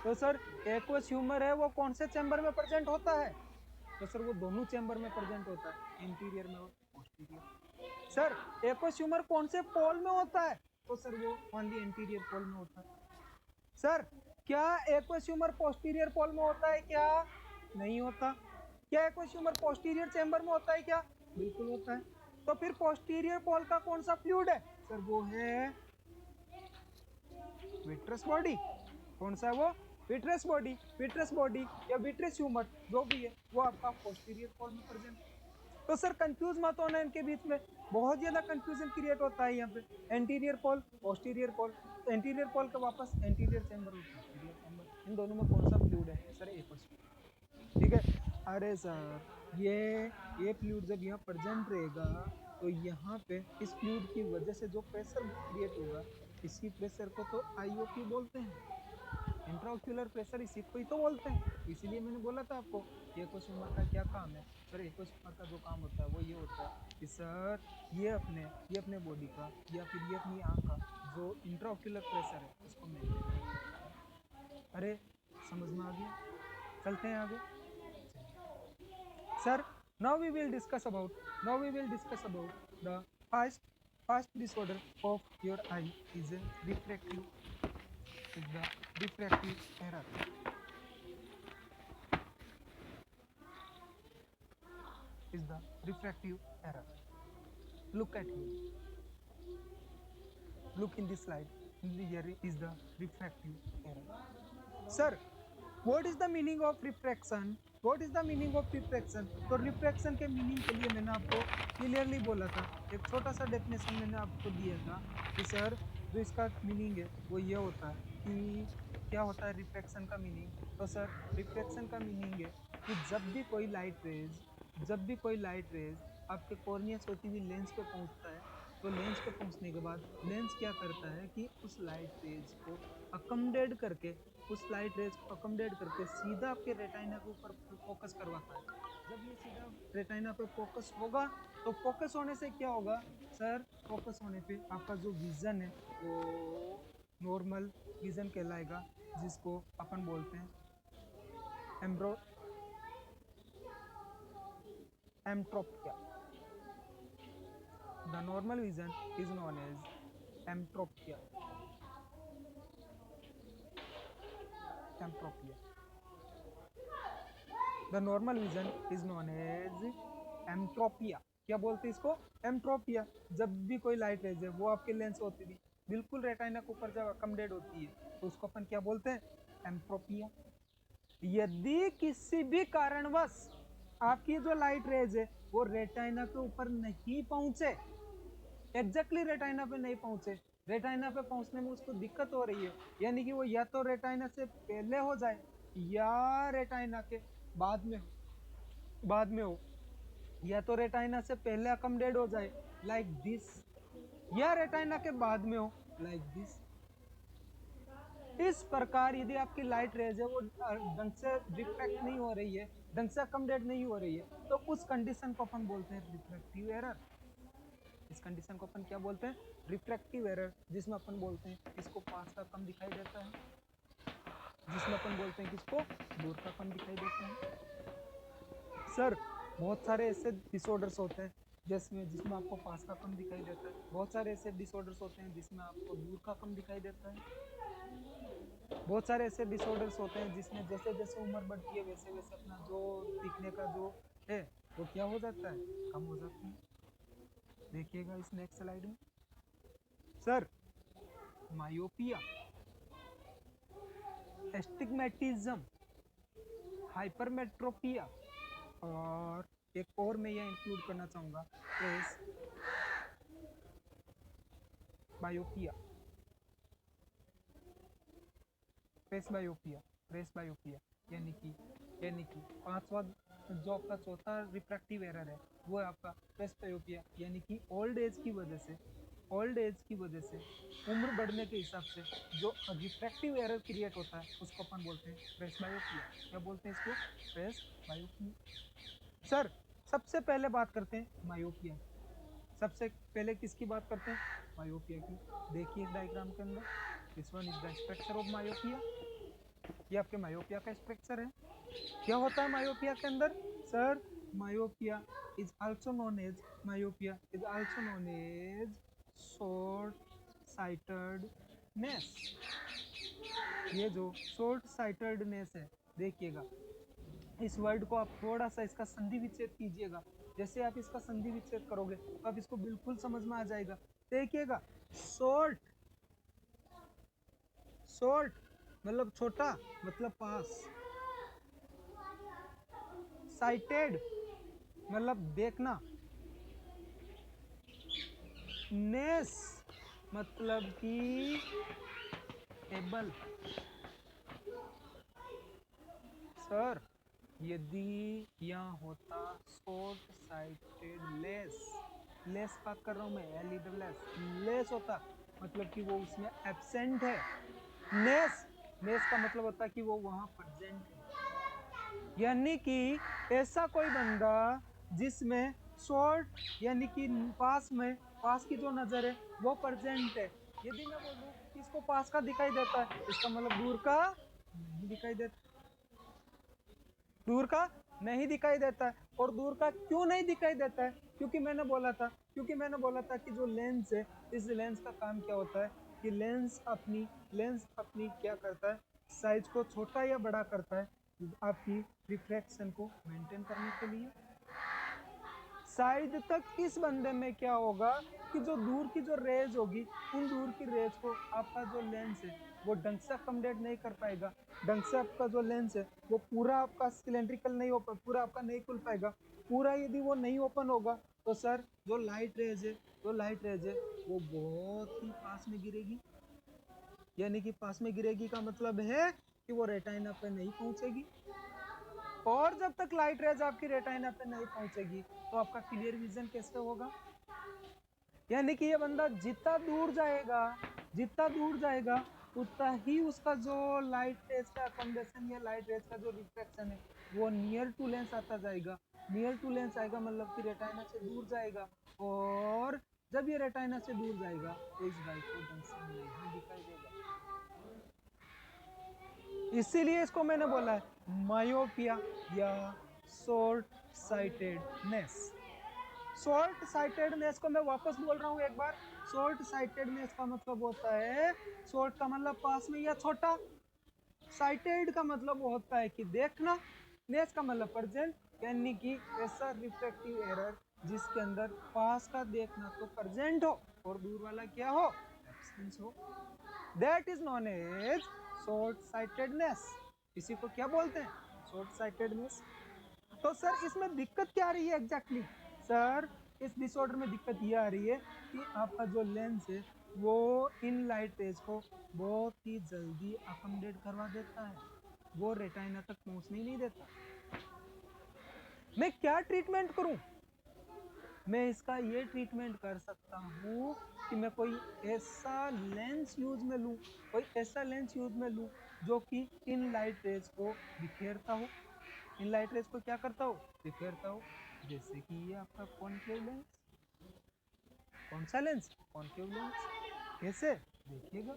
तो सर एक्वस ह्यूमर है वो कौन से चैम्बर में प्रेजेंट होता है? तो सर वो दोनों चैम्बर में प्रेजेंट होता है, एंटीरियर में और पोस्टीरियर। सर एक्वस ह्यूमर कौन से पोल में होता है? तो सर वो ओनली एंटीरियर पोल में होता है। सर क्या एक्वस ह्यूमर पोस्टीरियर पोल में होता है क्या? नहीं होता। क्या एक्वस ह्यूमर पोस्टीरियर चैम्बर में होता है क्या? बिल्कुल होता है। तो फिर पोस्टीरियर पोल का कौन सा फ्लूइड है? सर वो है विट्रस बॉडी। कौन सा है वो? विट्रस बॉडी या विट्रस ह्यूमर जो भी है वो आपका पोस्टीरियर पोल में प्रेजेंट। तो सर कंफ्यूज मत होना इनके बीच में, बहुत ज़्यादा कंफ्यूजन क्रिएट होता है यहाँ पे। एंटीरियर पोल, पोस्टीरियर पोल, तो एंटीरियर पोल का वापस एंटीरियर चैम्बर और पोस्टीरियर चैम्बर, इन दोनों में कौन सा फ्लूइड है? Sir aqueous. ठीक है। अरे सर ये फ्लूइड जब यहाँ प्रेजेंट रहेगा तो यहाँ पे इस फ्लूइड की वजह से जो प्रेशर क्रिएट होगा, इसी प्रेशर को तो आईओपी बोलते हैं, इंट्राओक्यूलर प्रेशर, इसी को ही तो बोलते हैं। इसीलिए मैंने बोला था आपको एक्वस ह्यूमर का क्या काम है। सर एक्वस ह्यूमर का जो काम होता है वो ये होता है कि सर ये अपने बॉडी का या फिर ये अपनी आँख का जो इंट्राओक्यूलर प्रेशर है उसको मेंटेन करता है। अरे समझ में आ गया? चलते हैं आगे। Sir now we will discuss about the first disorder of your eye is a refractive error। is the refractive error। Look at here, look in this slide, here is the refractive error। Sir, what is the meaning of refraction? तो रिफ्रैक्शन के मीनिंग के लिए मैंने आपको क्लियरली बोला था, एक छोटा सा डेफिनेशन मैंने आपको दिया था कि सर जो इसका मीनिंग है वो ये होता है कि क्या होता है रिफ्रैक्शन का मीनिंग। तो सर रिफ्रैक्शन का मीनिंग है कि जब भी कोई लाइट रेज आपके कॉर्निया से होती हुई लेंस पे पहुंचता है, तो लेंस पे पहुंचने के बाद लेंस क्या करता है कि उस लाइट रेज को अकोमोडेट करके सीधा आपके रेटाइना के ऊपर फोकस करवाता है। जब ये सीधा रेटाइना पे फोकस होगा तो फोकस होने से क्या होगा? सर फोकस होने पे आपका जो विजन है वो नॉर्मल विजन कहलाएगा, जिसको अपन बोलते हैं एम्ट्रोपिया। The normal vision is known as एम्ट्रोपिया। The normal vision is known as एम्ट्रोपिया। क्या बोलते हैं इसको? एम्ट्रोपिया। जब भी कोई लाइट रेज है वो आपके लेंस होती थी बिल्कुल रेटाइना के ऊपर जब अकोमोडेट होती है तो उसको अपन क्या बोलते हैं? एम्ट्रोपिया। यदि किसी भी कारणवश आपकी जो लाइट रेज है वो रेटाइना के ऊपर नहीं पहुंचे, एग्जैक्टली रेटाइना पे नहीं पहुंचे, रेटाइना पे पहुंचने में उसको दिक्कत हो रही है, यानी कि वो या तो रेटाइना से पहले हो जाए या रेटाइना के बाद में हो, या तो रेटाइना से पहले अकोमोडेट हो जाए लाइक दिस, या रेटाइना के बाद में हो लाइक दिस। इस प्रकार यदि आपकी लाइट रेज है वो ढंग से रिफ्लेक्ट नहीं हो रही है, ढंग से अकोमोडेट नहीं हो रही है, तो उस कंडीशन को अपन बोलते हैं रिफ्रैक्टिव एरर। इस कंडीशन को अपन क्या बोलते हैं? रिफ्रैक्टिव एरर, जिसमें अपन बोलते हैं इसको पास का कम दिखाई देता है, जिसमें अपन बोलते हैं कि इसको दूर का कम दिखाई देता है। सर बहुत सारे ऐसे डिसऑर्डर्स होते हैं जिसमें आपको पास का कम दिखाई देता है, बहुत सारे ऐसे डिसऑर्डर्स होते हैं जिसमें आपको दूर का कम दिखाई देता है, बहुत सारे ऐसे डिसऑर्डर्स होते हैं जिसमें जैसे जैसे उम्र बढ़ती है वैसे वैसे अपना जो दिखने का जो है वो क्या हो जाता है? कम हो जाता है। देखिएगा इस नेक्स्ट स्लाइड में। सर मायोपिया, एस्टिग्मेटिज्म, हाइपरमेट्रोपिया, और एक और मैं यह इंक्लूड करना चाहूंगा प्रेस बायोपिया, प्रेस बायोपिया, प्रेस बायोपिया, यानी कि पांचवा जो आपका चौथा रिफ्रैक्टिव एरर है वो है आपका प्रेस बायोपिया, यानी कि ओल्ड एज की वजह से उम्र बढ़ने के हिसाब से जो रिफ्रैक्टिव एरर क्रिएट होता है उसको अपन बोलते हैं प्रेस बायोपिया। क्या बोलते हैं इसको? प्रेस बायोपिया। सर सबसे पहले बात करते हैं मायोपिया, सबसे पहले किसकी बात करते हैं? मायोपिया की। देखिए डायग्राम के अंदर, this one is the structure of myopia. ये आपके मायोपिया का स्ट्रक्चर है। क्या होता है मायोपिया के अंदर? Sir myopia is also known as short sightedness. ये जो शॉर्ट साइटेडनेस है, देखिएगा इस वर्ड को आप थोड़ा सा इसका संधि विच्छेद कीजिएगा। जैसे आप इसका संधि विच्छेद करोगे तो आप इसको बिल्कुल समझ में आ जाएगा। देखिएगा शॉर्ट मतलब छोटा, मतलब पास। साइटेड मतलब देखना। नेस मतलब कि टेबल। सर यदि यहाँ होता शॉर्ट साइटेड लेस बात कर रहा हूँ मैं, लेस होता मतलब कि वो उसमें एब्सेंट है। नेस का मतलब होता है कि वो वहां प्रेजेंट है, यानी कि ऐसा कोई बंदा जिसमें शॉर्ट यानी कि पास की जो नजर है वो प्रेजेंट है। यदि मैं बोलूं कि इसको पास का दिखाई देता है, इसका मतलब दूर का नहीं दिखाई देता, दूर का नहीं दिखाई देता है। और दूर का क्यों नहीं दिखाई देता है? क्योंकि मैंने बोला था कि जो लेंस है, इस लेंस का काम क्या होता है कि लेंस अपनी क्या करता है, साइज को छोटा या बड़ा करता है आपकी रिफ्रैक्शन को मेंटेन करने के लिए। शायद तक इस बंदे में क्या होगा कि जो दूर की जो रेज होगी, उन दूर की रेज को आपका जो लेंस है वो ढंग से अकोमोडेट नहीं कर पाएगा। ढंग से आपका जो लेंस है वो पूरा आपका सिलेंड्रिकल नहीं हो पाएगा, पूरा आपका नहीं खुल पाएगा। पूरा यदि वो नहीं ओपन होगा तो सर जो लाइट रेज है वो बहुत ही पास में गिरेगी। यानी कि पास में गिरेगी का मतलब है कि वो रेटाइना पे नहीं पहुंचेगी। और जब तक लाइट रेज आपकी रेटाइना पे नहीं पहुंचेगी तो आपका क्लियर विजन कैसे होगा? यानी कि ये बंदा जितना दूर जाएगा उतना ही उसका जो लाइट रेज का अकोमोडेशन या लाइट रेज का जो रिफ्लेक्शन है वो नियर टू लेंस आता जाएगा। नियर टू लेंस आएगा मतलब कि रेटाइना से दूर जाएगा, और जब ये रेटाइना से दूर जाएगा तो इस गाइड को ढंग से नहीं दिखाई देगा। इसीलिए इसको मैंने बोला है मायोपिया या शॉर्ट साइटेडनेस। शॉर्ट साइटेडनेस को मैं वापस बोल रहा हूं एक बार। शॉर्ट साइटेडनेस का मतलब होता है, शॉर्ट का मतलब पास में या छोटा, साइटेड का मतलब होता है कि देखना, नेस का मतलब प्रेजेंट, यानी कि ऐसा रिफ्रैक्टिव एरर जिसके अंदर पास का देखना तो प्रेजेंट हो और दूर वाला क्या हो? एब्सेंस हो। That is known as short sightedness. इसी को क्या बोलते हैं? Short sightedness. तो सर इसमें दिक्कत क्या आ रही है एग्जैक्टली? सर इस डिसऑर्डर में दिक्कत ये आ रही है कि आपका जो लेंस है वो इन लाइट रेज को बहुत ही जल्दी अकोमोडेट करवा देता है, वो रेटाइना तक पहुंचने ही नहीं देता। मैं क्या ट्रीटमेंट करूं? मैं इसका ये ट्रीटमेंट कर सकता हूँ कि मैं कोई ऐसा लेंस यूज में लूँ, कोई ऐसा लेंस यूज में लूँ जो कि इन लाइट रेज को बिखेरता हो, इन लाइट रेज को क्या करता हो, बिखेरता हो। जैसे कि ये आपका कॉनकेव लेंस, कौन सा लेंस, कॉनकेव लेंस। कैसे, देखिएगा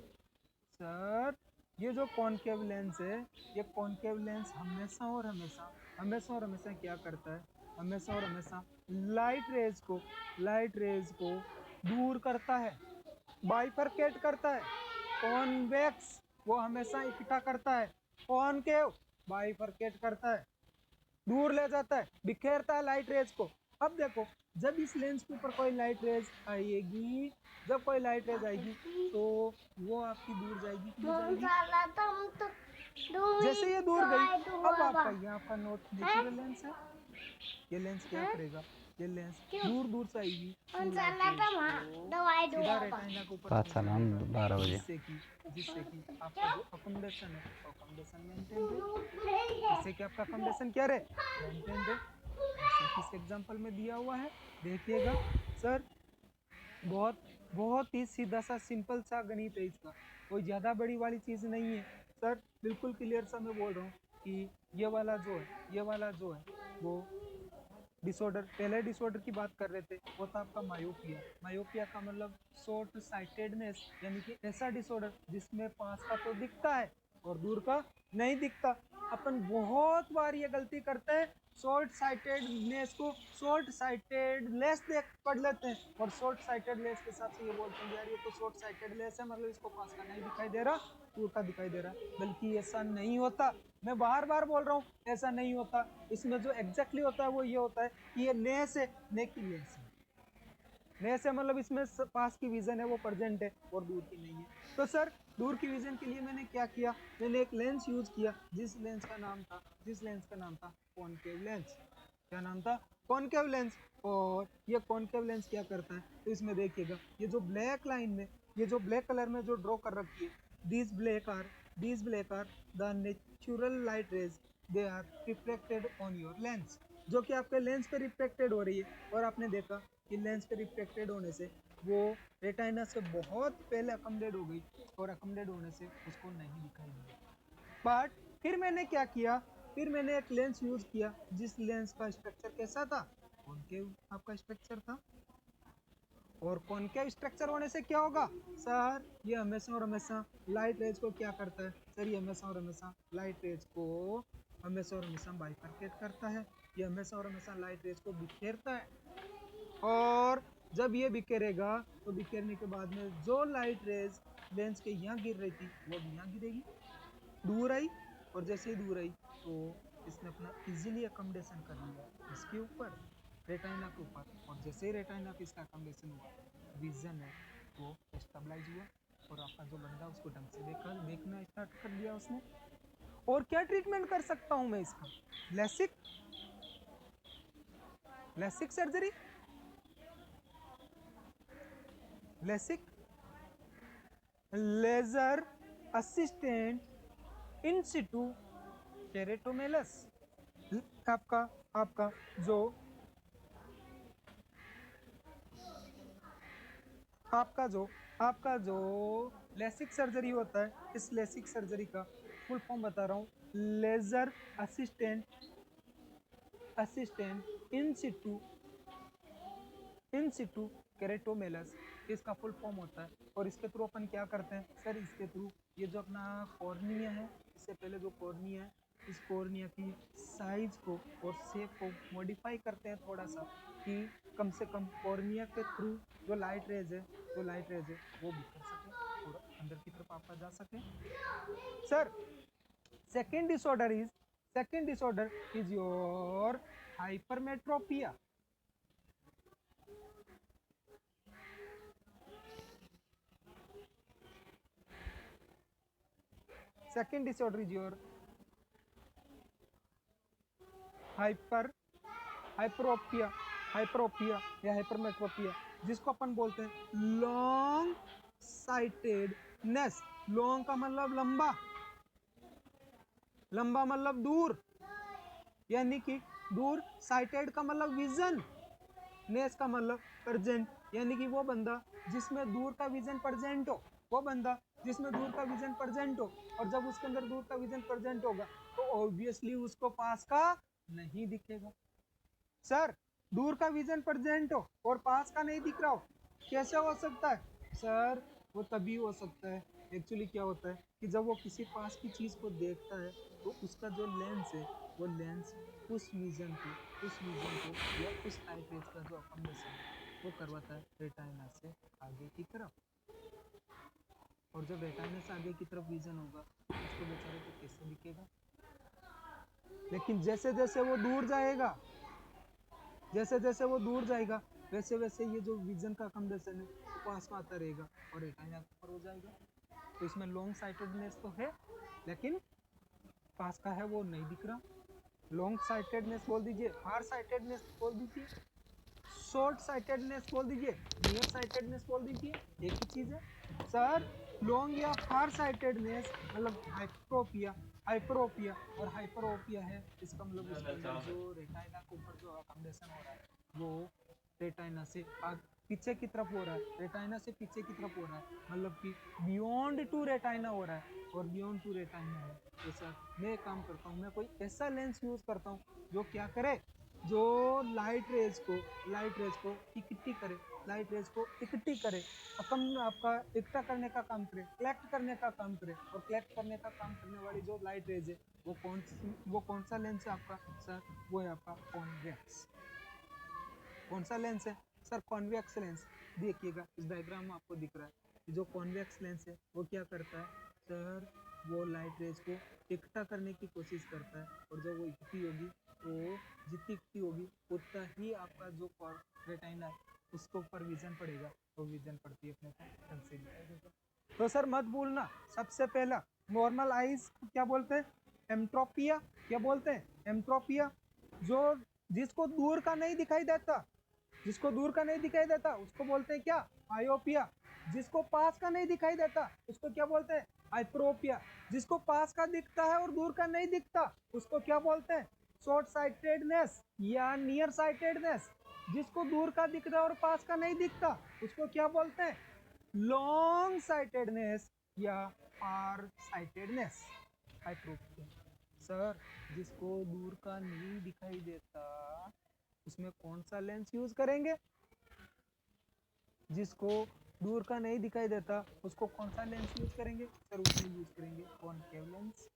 सर, ये जो कॉनकेव लेंस है, ये कॉनकेव लेंस हमेशा और हमेशा, हमेशा और हमेशा क्या करता है, हमेशा और हमेशा लाइट रेज को दूर करता है, बाइफरकेट करता है। कॉन्वेक्स वो हमेशा इकट्ठा करता है, कॉनकेव बाइफरकेट करता है, दूर ले जाता है, बिखेरता है लाइट रेज को। अब देखो, जब इस लेंस के ऊपर कोई लाइट रेज आएगी, जब कोई लाइट रेज आएगी तो वो आपकी दूर जाएगी कि नहीं जाएगी? जैसे ये दूर गई, अब आपका ये आपका नोट नेचुरल लेंस है, ये लेंस क्या करेगा, ये लेंस दूर दूर से आएगी, सीधा रेटिना के ऊपर पहुंचाएगा, 12 बजे। जिससे कि आपका जो अकोमोडेशन है वो अकोमोडेशन मेंटेन रहे, जिससे कि आपका अकोमोडेशन क्या रहे, मेंटेन रहे। जैसे कि इस एग्जांपल में दिया हुआ है, देखिएगा सर, बहुत बहुत ही सीधा सा सिंपल सा गणित है इसका, कोई ज़्यादा बड़ी वाली चीज़ नहीं है सर, बिल्कुल क्लियर सा मैं बोल रहा हूँ कि ये वाला जो है, ये वाला जो है वो डिसऑर्डर, पहले डिसऑर्डर की बात कर रहे थे, वो था आपका मायोपिया। मायोपिया का मतलब शॉर्ट साइटेडनेस, यानी कि ऐसा डिसऑर्डर जिसमें पास का तो दिखता है और दूर का नहीं दिखता। अपन बहुत बार ये गलती करते हैं, शॉर्ट साइटेडनेस को शॉर्ट साइटेडनेस देख पढ़ लेते हैं और शॉर्ट साइटेडनेस के हिसाब से ये बोलते हैं यार ये तो शॉर्ट साइटेडनेस है, मतलब इसको पास का नहीं दिखाई दे रहा, दूर का दिखाई दे रहा, बल्कि ऐसा नहीं होता। मैं बार बार बोल रहा हूँ, ऐसा नहीं होता। इसमें जो एग्जैक्टली होता है वो ये होता है कि ये नेस है, ने की लेंस है, नेस है मतलब इसमें पास की विजन है वो प्रेजेंट है और दूर की नहीं है। तो सर, दूर की विजन के लिए मैंने क्या किया, मैंने एक लेंस यूज किया, जिस लेंस का नाम था कॉनकेव लेंस। क्या नाम था, कॉनकेव लेंस। और ये कॉनकेव लेंस क्या करता है, तो इसमें देखिएगा, ये जो ब्लैक लाइन में, ये जो ब्लैक कलर में जो ड्रॉ कर रखी है, these black are the natural light rays, they are reflected on your lens, जो कि आपके लेंस पे रिफ्लेक्टेड हो रही है। और आपने देखा कि लेंस पे रिफ्लेक्टेड होने से वो रेटिना से बहुत पहले अकोमोडेट हो गई और अकोमोडेट होने से उसको नहीं दिखाई दिया। बट फिर मैंने क्या किया, फिर मैंने एक लेंस यूज किया, जिस लेंस का स्ट्रक्चर कैसा था, कॉनकेव आपका स्ट्रक्चर था। और कॉनकेव स्ट्रक्चर होने से क्या होगा सर, ये हमेशा और हमेशा लाइट रेज को क्या करता है सर, ये हमेशा और हमेशा लाइट रेज को हमेशा और हमेशा बाइफरकेट करता है, ये हमेशा और हमेशा लाइट रेज को बिखेरता है। और जब ये बिखेरेगा तो बिखेरने के बाद में जो लाइट रेज लेंस के यहाँ गिर रही थी वो भी यहाँ गिरेगी, दूर आई, और जैसे ही दूर आई तो इसने अपना इजीली अकोमोडेशन कर लिया इसके ऊपर, रेटिना के ऊपर। और जैसे ही रेटिना पे इसका अकोमोडेशन हुआ, विजन है वो स्टेबलाइज हुआ और आपका जो बंदा उसको ढंग से देखना स्टार्ट कर दिया उसने। और क्या ट्रीटमेंट कर सकता हूँ मैं इसका, LASIK, LASIK surgery, LASIK laser assistant in situ keratomileusis. आपका आपका जो आपका जो लेसिक सर्जरी होता है, इस लेसिक सर्जरी का फुल फॉर्म बता रहा हूँ, लेजर असिस्टेंट इन सिटू केरेटोमेलस, इसका फुल फॉर्म होता है। और इसके थ्रू अपन क्या करते हैं सर, इसके थ्रू ये जो अपना कॉर्निया है, इससे पहले जो कॉर्निया है, इस कॉर्निया की साइज को और शेप को मॉडिफाई करते हैं थोड़ा सा, कि कम से कम कॉर्निया के थ्रू जो लाइट रेज है वो बिखर सके और अंदर की तरफ आपका जा सके। Sir, second disorder is your hypermetropia. Second disorder is your hyperopia या हाइपरमेट्रोपिया, जिसको अपन बोलते हैं लॉन्ग साइटेडनेस। लॉन्ग का मतलब लंबा, लंबा मतलब दूर, यानी कि दूर, साइटेड का मतलब विजन, नेस का मतलब प्रेजेंट, यानी कि वो बंदा जिसमें दूर का विजन प्रेजेंट हो, वो बंदा जिसमें दूर का विजन प्रेजेंट हो, और जब उसके अंदर दूर का विजन प्रेजेंट होगा तो ऑब्वियसली उसको पास का नहीं दिखेगा। सर, दूर का विजन प्रेजेंट हो और पास का नहीं दिख रहा हो, कैसे हो सकता है? सर, वो तभी हो सकता है, एक्चुअली क्या होता है कि जब वो किसी पास की चीज को देखता है तो उसका जो लेंस है, वो लेंस उस विजन को या उस लाइट रेज का जो अकोमोडेशन है वो करवाता है रेटाइना से आगे की तरफ। और जब रेटाइना से आगे की तरफ विजन होगा उसको बेचारे को कैसे दिखेगा? लेकिन जैसे जैसे वो दूर जाएगा, जैसे जैसे वो दूर जाएगा, वैसे वैसे ये जो विजन का अकोमोडेशन है वो पास में आता रहेगा और रेटाइना के ऊपर हो जाएगा। तो इसमें लॉन्ग साइटेडनेस तो है, लेकिन पास का है वो नहीं दिख रहा। लॉन्ग साइटेडनेस बोल दीजिए, फार साइटेडनेस बोल दीजिए, शॉर्ट साइटेडनेस बोल दीजिए, नियर साइटेडनेस बोल दीजिए, एक ही चीज है। सर, लॉन्ग या फार साइटेडनेस मतलब हाइपरोपिया, हाइपरोपिया और हाइपरोपिया है, इसका मतलब उसके अंदर जो रेटाइना के ऊपर जो अकोमोडेशन हो रहा है वो रेटाइना से पीछे की तरफ हो रहा है, रेटाइना से पीछे की तरफ हो रहा है, मतलब कि बियॉन्ड टू रेटाइना हो रहा है। और बियॉन्ड टू रेटाइना है तो सर मैं एक काम करता हूँ, मैं कोई ऐसा लेंस यूज करता हूँ जो क्या करे, जो लाइट रेज को इकट्ठी करे, लाइट रेज को इकट्ठी करे, कम आपका इकट्ठा करने का काम करे, कलेक्ट करने का काम करे। और कलेक्ट करने का काम करने वाली जो लाइट रेज है वो कौन सा लेंस है आपका? सर, वो है आपका कॉन्वेक्स। कौन सा लेंस है? Sir, convex lens. देखिएगा इस डायग्राम में आपको दिख रहा है, जो कॉन्वेक्स लेंस है वो क्या करता है? सर, वो लाइट रेज को इकट्ठा करने की कोशिश करता है, और जब वो इकट्ठी होगी तो जितनी इकट्ठी होगी उतना ही आपका जो रेटाइना है उसके ऊपर विजन पड़ेगा, तो विजन पड़ती है अपने को ढंग से दिखाई देगा। तो सर मत भूलना, सबसे पहला नॉर्मल आइज क्या बोलते हैं? एम्ट्रोपिया। क्या बोलते हैं? एम्ट्रोपिया। जो जिसको दूर का नहीं दिखाई देता, जिसको दूर का नहीं दिखाई देता उसको बोलते हैं क्या? आयोपिया। जिसको पास का नहीं दिखाई देता उसको क्या बोलते हैं? हाइपरोपिया। जिसको पास का दिखता है और दूर का नहीं दिखता उसको क्या बोलते हैं? शॉर्ट साइटेडनेस या नियर साइटेडनेस। जिसको दूर का दिख रहा है और पास का नहीं दिखता उसको क्या बोलते हैं? लॉन्ग साइटेडनेस या फार साइटेडनेस, हाइपरोपिया। सर, जिसको दूर का नहीं दिखाई देता उसमें कौन सा लेंस यूज करेंगे? जिसको दूर का नहीं दिखाई देता उसको कौन सा लेंस यूज करेंगे? सर, उसमें यूज करेंगे कॉनकेव लेंस।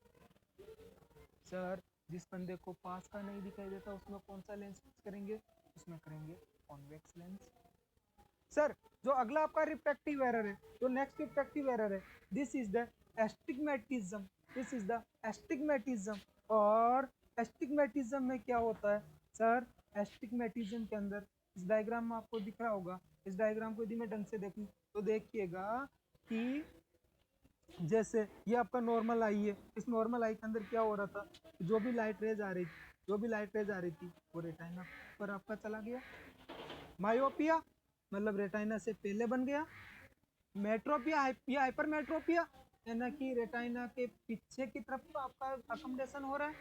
सर, जिस बंदे को पास का नहीं दिखाई देता उसमें कौन सा लेंस यूज करेंगे? उसमें करेंगे कॉन्वेक्स लेंस। सर, जो अगला आपका रिफ्रैक्टिव एरर है, जो नेक्स्ट रिफ्रैक्टिव एरर है, this is the astigmatism. This is the astigmatism. और एस्टिग्मेटिज्म में क्या होता है? सर, एस्टिग्मेटिज्म के अंदर इस डायग्राम में आपको दिख रहा होगा, इस डायग्राम को यदि मैं ढंग से देखूं तो देखिएगा कि जैसे ये आपका नॉर्मल आई है, इस नॉर्मल आई के अंदर क्या हो रहा था? जो भी लाइट रेज आ रही थी, जो भी लाइट रेज आ रही थी वो रेटाइना पर आपका चला गया। मायोपिया मतलब रेटाइना से पहले बन गया। मेट्रोपिया या हाइपरमेट्रोपिया यानी कि रेटाइना के पीछे की तरफ आपका अकोमोडेशन हो रहा है।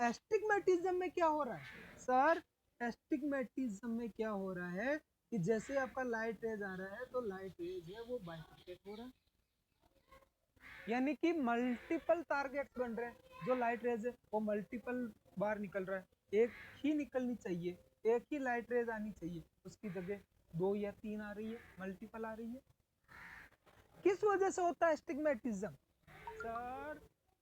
एस्टिग्मेटिज्म में क्या हो रहा है? सर, एस्टिग्मेटिज्म में क्या हो रहा है कि जैसे आपका लाइट रेज आ रहा है तो लाइट रेज है वो बाइफरकेट हो रहा है, यानी कि मल्टीपल टारगेट्स बन रहे हैं। जो लाइट रेज है वो मल्टीपल बार निकल रहा है, एक ही निकलनी चाहिए, एक ही लाइट रेज आनी चाहिए, उसकी जगह 2 या 3 आ रही है, मल्टीपल आ रही है। किस वजह से होता है एस्टिग्मेटिज्म? सर,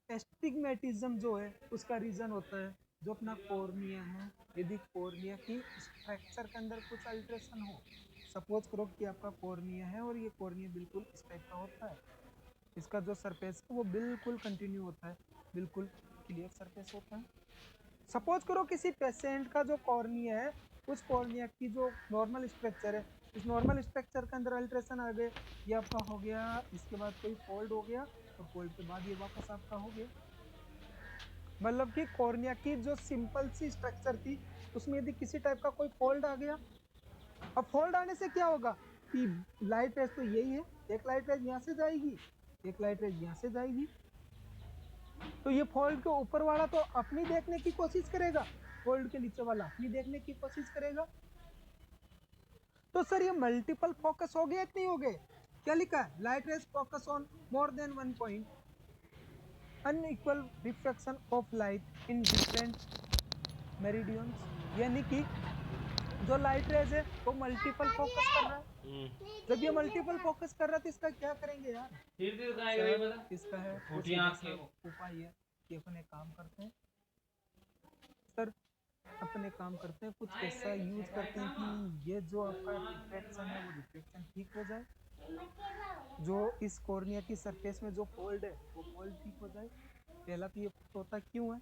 एस्टिग्मेटिज्म जो है उसका रीजन होता है जो अपना कॉर्निया है, यदि कॉर्निया की स्ट्रक्चर के अंदर कुछ अल्ट्रेशन हो। सपोज करो कि आपका कॉर्निया है और ये कॉर्निया बिल्कुल इस टाइप का होता है, इसका जो सरफेस है वो बिल्कुल कंटिन्यू होता है, बिल्कुल क्लियर सरफेस होता है। सपोज करो किसी पेशेंट का जो कॉर्निया है, उस कॉर्निया की जो नॉर्मल स्ट्रक्चर है, इस नॉर्मल स्ट्रक्चर के अंदर अल्ट्रेशन आ गए, ये आपका हो गया, इसके बाद कोई फोल्ड हो गया और फोल्ड के बाद ये वापस आपका हो गया। मतलब कि कॉर्निया की जो सिंपल सी स्ट्रक्चर थी उसमें यदि किसी टाइप का कोई फोल्ड आ गया, अब फोल्ड आने से क्या होगा कि लाइट रेज तो यही है, एक लाइट रेज यहाँ से जाएगी, एक लाइट रेज यहाँ से जाएगी, तो ये फोल्ड के ऊपर वाला तो अपनी देखने की कोशिश करेगा, फोल्ड के नीचे वाला अपनी देखने की कोशिश करेगा। तो सर ये मल्टीपल फोकस हो गया कि नहीं हो गए? क्या लिखा है? Light rays focus on more than one point, unequal reflection of light in different meridians, यानी कि जो लाइट रेज है वो मल्टीपल फोकस कर रहा है। जब ये मल्टीपल फोकस कर रहा है तो इसका क्या करेंगे यार? सर इसका है उपाय है कि अपन एक काम करते हैं सर, अपने काम करते हैं कुछ ऐसा यूज करते हैं कि ये जो आपका रिफ्लेक्शन है वो रिफ्लेक्शन ठीक हो जाए, जो इस कॉर्निया की सरफेस में जो फोल्ड है वो फोल्ड ठीक हो जाए। पहला तो ये होता क्यों है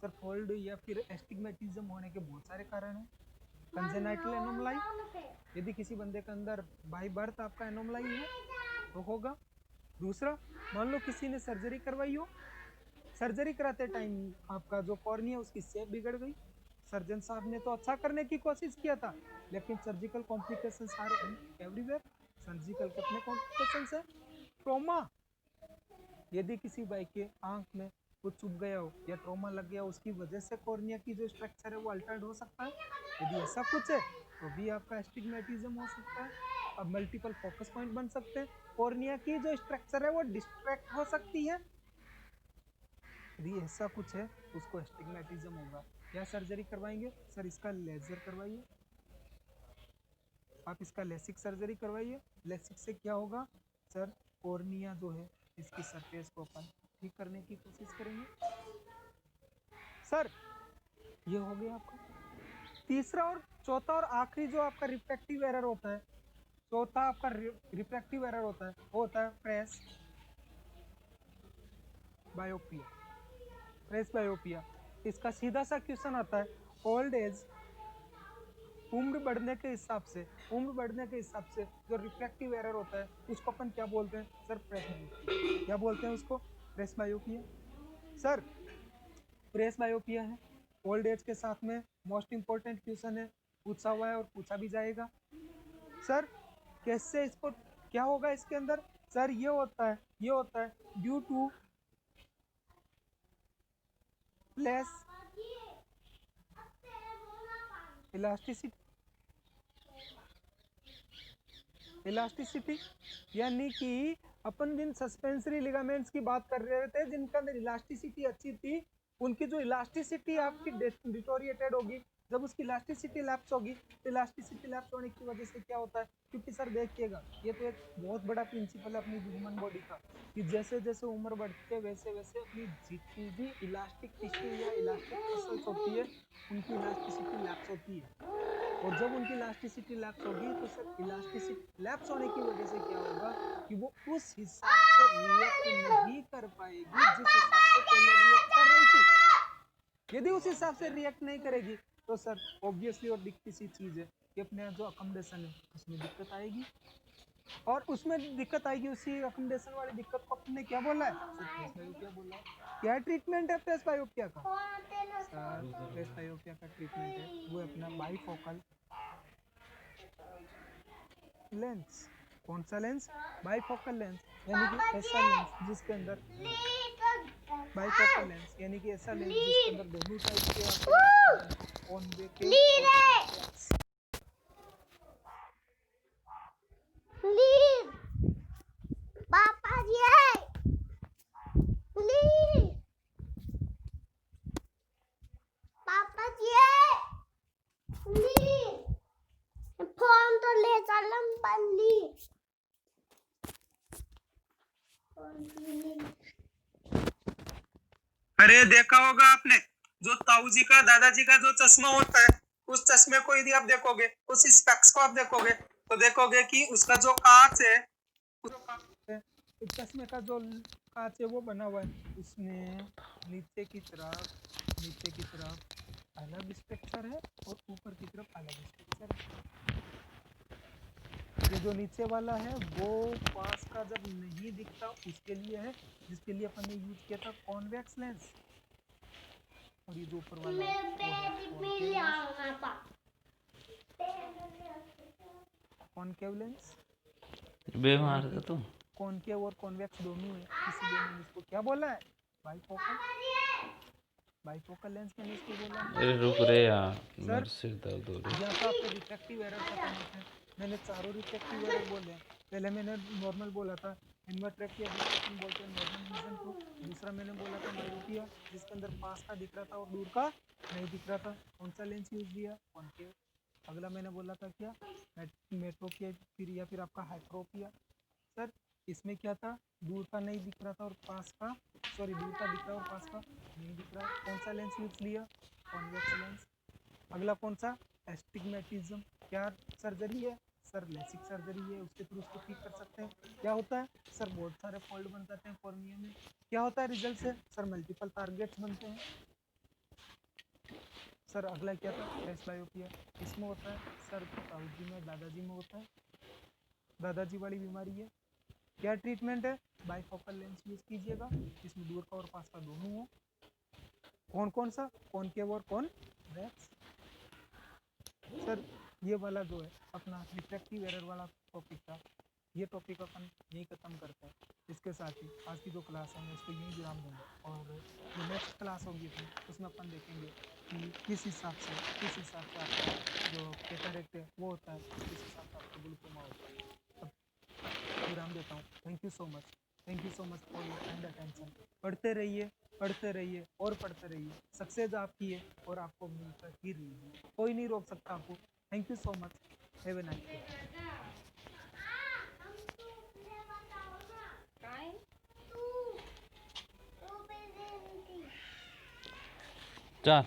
सर? फोल्ड या फिर एस्टिग्मेटिज्म होने के बहुत सारे कारण हैं। कंजेनाइटल एनोमलाई, यदि किसी बंदे के अंदर बाय बर्थ आपका एनोमलाई है तो होगा। दूसरा, मान लो किसी ने सर्जरी करवाई हो, सर्जरी कराते टाइम आपका जो कॉर्निया उसकी शेप बिगड़ गई, सर्जन साहब ने तो अच्छा करने की कोशिश किया था लेकिन surgical complications are everywhere. Surgical कितने कॉम्प्लिकेशंस है? ट्रॉमा, यदि किसी भाई के आंख में कुछ चुभ गया हो या ट्रॉमा लग गया हो, उसकी वजह से कॉर्निया की जो स्ट्रक्चर है वो अल्टर्ड हो सकता है। यदि ऐसा कुछ है तो भी आपका एस्टिग्मेटिज्म हो सकता है। अब मल्टीपल फोकस पॉइंट बन सकते हैं, कॉर्निया की जो स्ट्रक्चर है वो डिस्ट्रैक्ट हो सकती है। यदि ऐसा कुछ है तो उसको एस्टिग्मेटिज्म होगा। क्या सर्जरी करवाएंगे सर? इसका लेजर करवाइए, आप इसका लेसिक सर्जरी करवाइए। लेसिक से क्या होगा सर? कॉर्निया जो है इसकी सरफेस को अपन ठीक करने की कोशिश करेंगे। सर ये हो गया आपका तीसरा और चौथा और आखिरी जो आपका रिफ्रैक्टिव एरर होता है, चौथा आपका रिफ्रैक्टिव एरर होता है वो होता है प्रेस बायोपिया। प्रेस बायोपिया, इसका सीधा सा क्वेश्चन आता है, ओल्ड एज उम्र बढ़ने के हिसाब से, उम्र बढ़ने के हिसाब से जो रिफ्रैक्टिव एरर होता है उसको अपन क्या बोलते हैं सर? प्रेस बायोपिया। क्या बोलते हैं उसको? प्रेस बायोपिया। सर प्रेस बायोपिया है, ओल्ड एज के साथ में मोस्ट इंपॉर्टेंट क्वेश्चन है, पूछा हुआ है और पूछा भी जाएगा। सर कैसे इसको क्या होगा इसके अंदर? सर ये होता है ड्यू टू लेस इलास्टिसिटी, यानी कि अपन जिन सस्पेंसरी लिगामेंट्स की बात कर रहे थे जिनका अंदर इलास्टिसिटी अच्छी थी, उनकी जो इलास्टिसिटी आपकी डिटोरिएटेड होगी। जब उसकी इलास्टिसिटी लैप्स होगी तो इलास्टिसिटी लैप्स होने की वजह से क्या होता है? क्योंकि सर देखिएगा ये तो एक बहुत बड़ा प्रिंसिपल है अपनी ह्यूमन बॉडी का कि जैसे जैसे उम्र बढ़ती है वैसे वैसे अपनी जितनी भी इलास्टिक टिश्यू या इलास्टिक मसल्स होती है उनकी इलास्टिसिटी लैप्स होती है। और जब उनकी इलास्टिसिटी लैप्स होगी तो सर इलास्टिसिटी लैप्स होने की वजह से क्या होगा कि वो उस हिसाब से रिएक्ट नहीं कर पाएगी जिस हिसाब से पहले रिएक्ट कर रही थी। यदि उस हिसाब से रिएक्ट नहीं करेगी तो सर ऑब्वियसली और दिखती सी चीज है कि अपने जो अकोमोडेशन है उसमें दिक्कत आएगी, और उसमें दिक्कत आएगी। उसी अकोमोडेशन वाली दिक्कत को अपने क्या बोला है सर? प्रेस बायोपिया बोला है। क्या ट्रीटमेंट है प्रेस बायोपिया का? सर प्रेस बायोपिया का ट्रीटमेंट है वो अपना बाईफोकल लेंस। कौन सा लेंस? बाईफोकल लेंस, यानी कि ऐसा लेंस जिसके अंदर बाईफोकल लेंस, यानी कि ऐसा लेंस जिसके अंदर दोनों टाइप के आपके कॉन्वेक्स पापा जी पापा जी फोन तो ले चलम बल्ली। अरे देखा होगा आपने जो ताऊ जी का दादाजी का जो चश्मा होता है, उस चश्मे को यदि आप देखोगे, उस स्पेक्स को आप देखोगे तो देखोगे कि उसका जो कांच है तो चश्मे का जो कांच है वो बना हुआ है, उसमें नीचे की तरफ अलग स्ट्रक्चर है और ऊपर की तरफ अलग स्ट्रक्चर है। ये जो नीचे वाला है वो पास का जब नहीं दिखता उसके लिए है, जिसके लिए अपन ने यूज किया था कॉन्वेक्स लेंस, और ये जो ऊपर वाला है कॉनकेव लेंस। बेमार है तुम। कॉनकेव और कॉन्वेक्स दोनों है, इसलिए मैंने इसको क्या बोला है? बाईफोकल लेंस मैंने इसको बोला है। अरे रुक रे यार, सर मेरे सिर दर्द हो रही है। यहाँ पे आपके रिफ्रैक्टिव एरर खत्म होते हैं। मैंने चारों रिफ्रैक्टिव एरर बोले हैं। पहले मैंने नॉर्मल बोला था, इन्वर्ट्रेक्टिया जिसको अपन बोलते हैं नॉर्मल विजन को। दूसरा मैंने बोला था माइरोपिया, जिसके अंदर पास का दिख रहा था और दूर का नहीं दिख रहा था। कौन सा लेंस यूज किया? कॉनकेव। अगला मैंने बोला था क्या? मेट्रोपिया, फिर या फिर आपका हाइट्रोपिया। सर इसमें क्या था? दूर का नहीं दिख रहा था और पास का, सॉरी दूर का दिख रहा और पास का नहीं दिख रहा। कौन सा लेंस यूज लिया? Convex lens. अगला कौन सा? एस्टिग्मेटिज्म। क्या सर्जरी है? सर लेसिक सर्जरी है, उसके थ्रू उसको ठीक कर सकते हैं। क्या होता है? सर बहुत सारे फोल्ड बन जाते हैं कॉर्निया में। क्या होता है रिजल्ट से? सर मल्टीपल टारगेट्स बनते हैं। सर अगला क्या था? प्रेसबायोपिया। इसमें होता है सर ताऊजी में, दादाजी में होता है, दादाजी वाली बीमारी है। क्या ट्रीटमेंट है? बाइफोकल लेंस यूज कीजिएगा, जिसमें दूर का और पास का दोनों हो। कौन कौन सा? कॉनकेव और कॉन्वेक्स। सर ये वाला जो है अपना रिफ्रैक्टिव एरर वाला टॉपिक था, ये टॉपिक अपन यहीं खत्म करते हैं। इसके साथ ही आज की जो क्लास है मैं इसको यहीं विराम दूंगा, और जो नेक्स्ट क्लास होगी अपनी उसमें अपन देखेंगे कि किस हिसाब से आपका जो कैटरेक्ट है वो होता है, किस हिसाब से आपका ग्लूकोमा होता है। अब विराम देता हूँ। Thank you so much, thank you so much for your kind attention. पढ़ते रहिए, पढ़ते रहिए और पढ़ते रहिए। सक्सेस आपकी है और आपको मिलकर ही रही है, कोई नहीं रोक सकता आपको। Thank you so much, have a nice day. काय तू प्रेझेंटी चल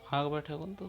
आग बैठे कौन तो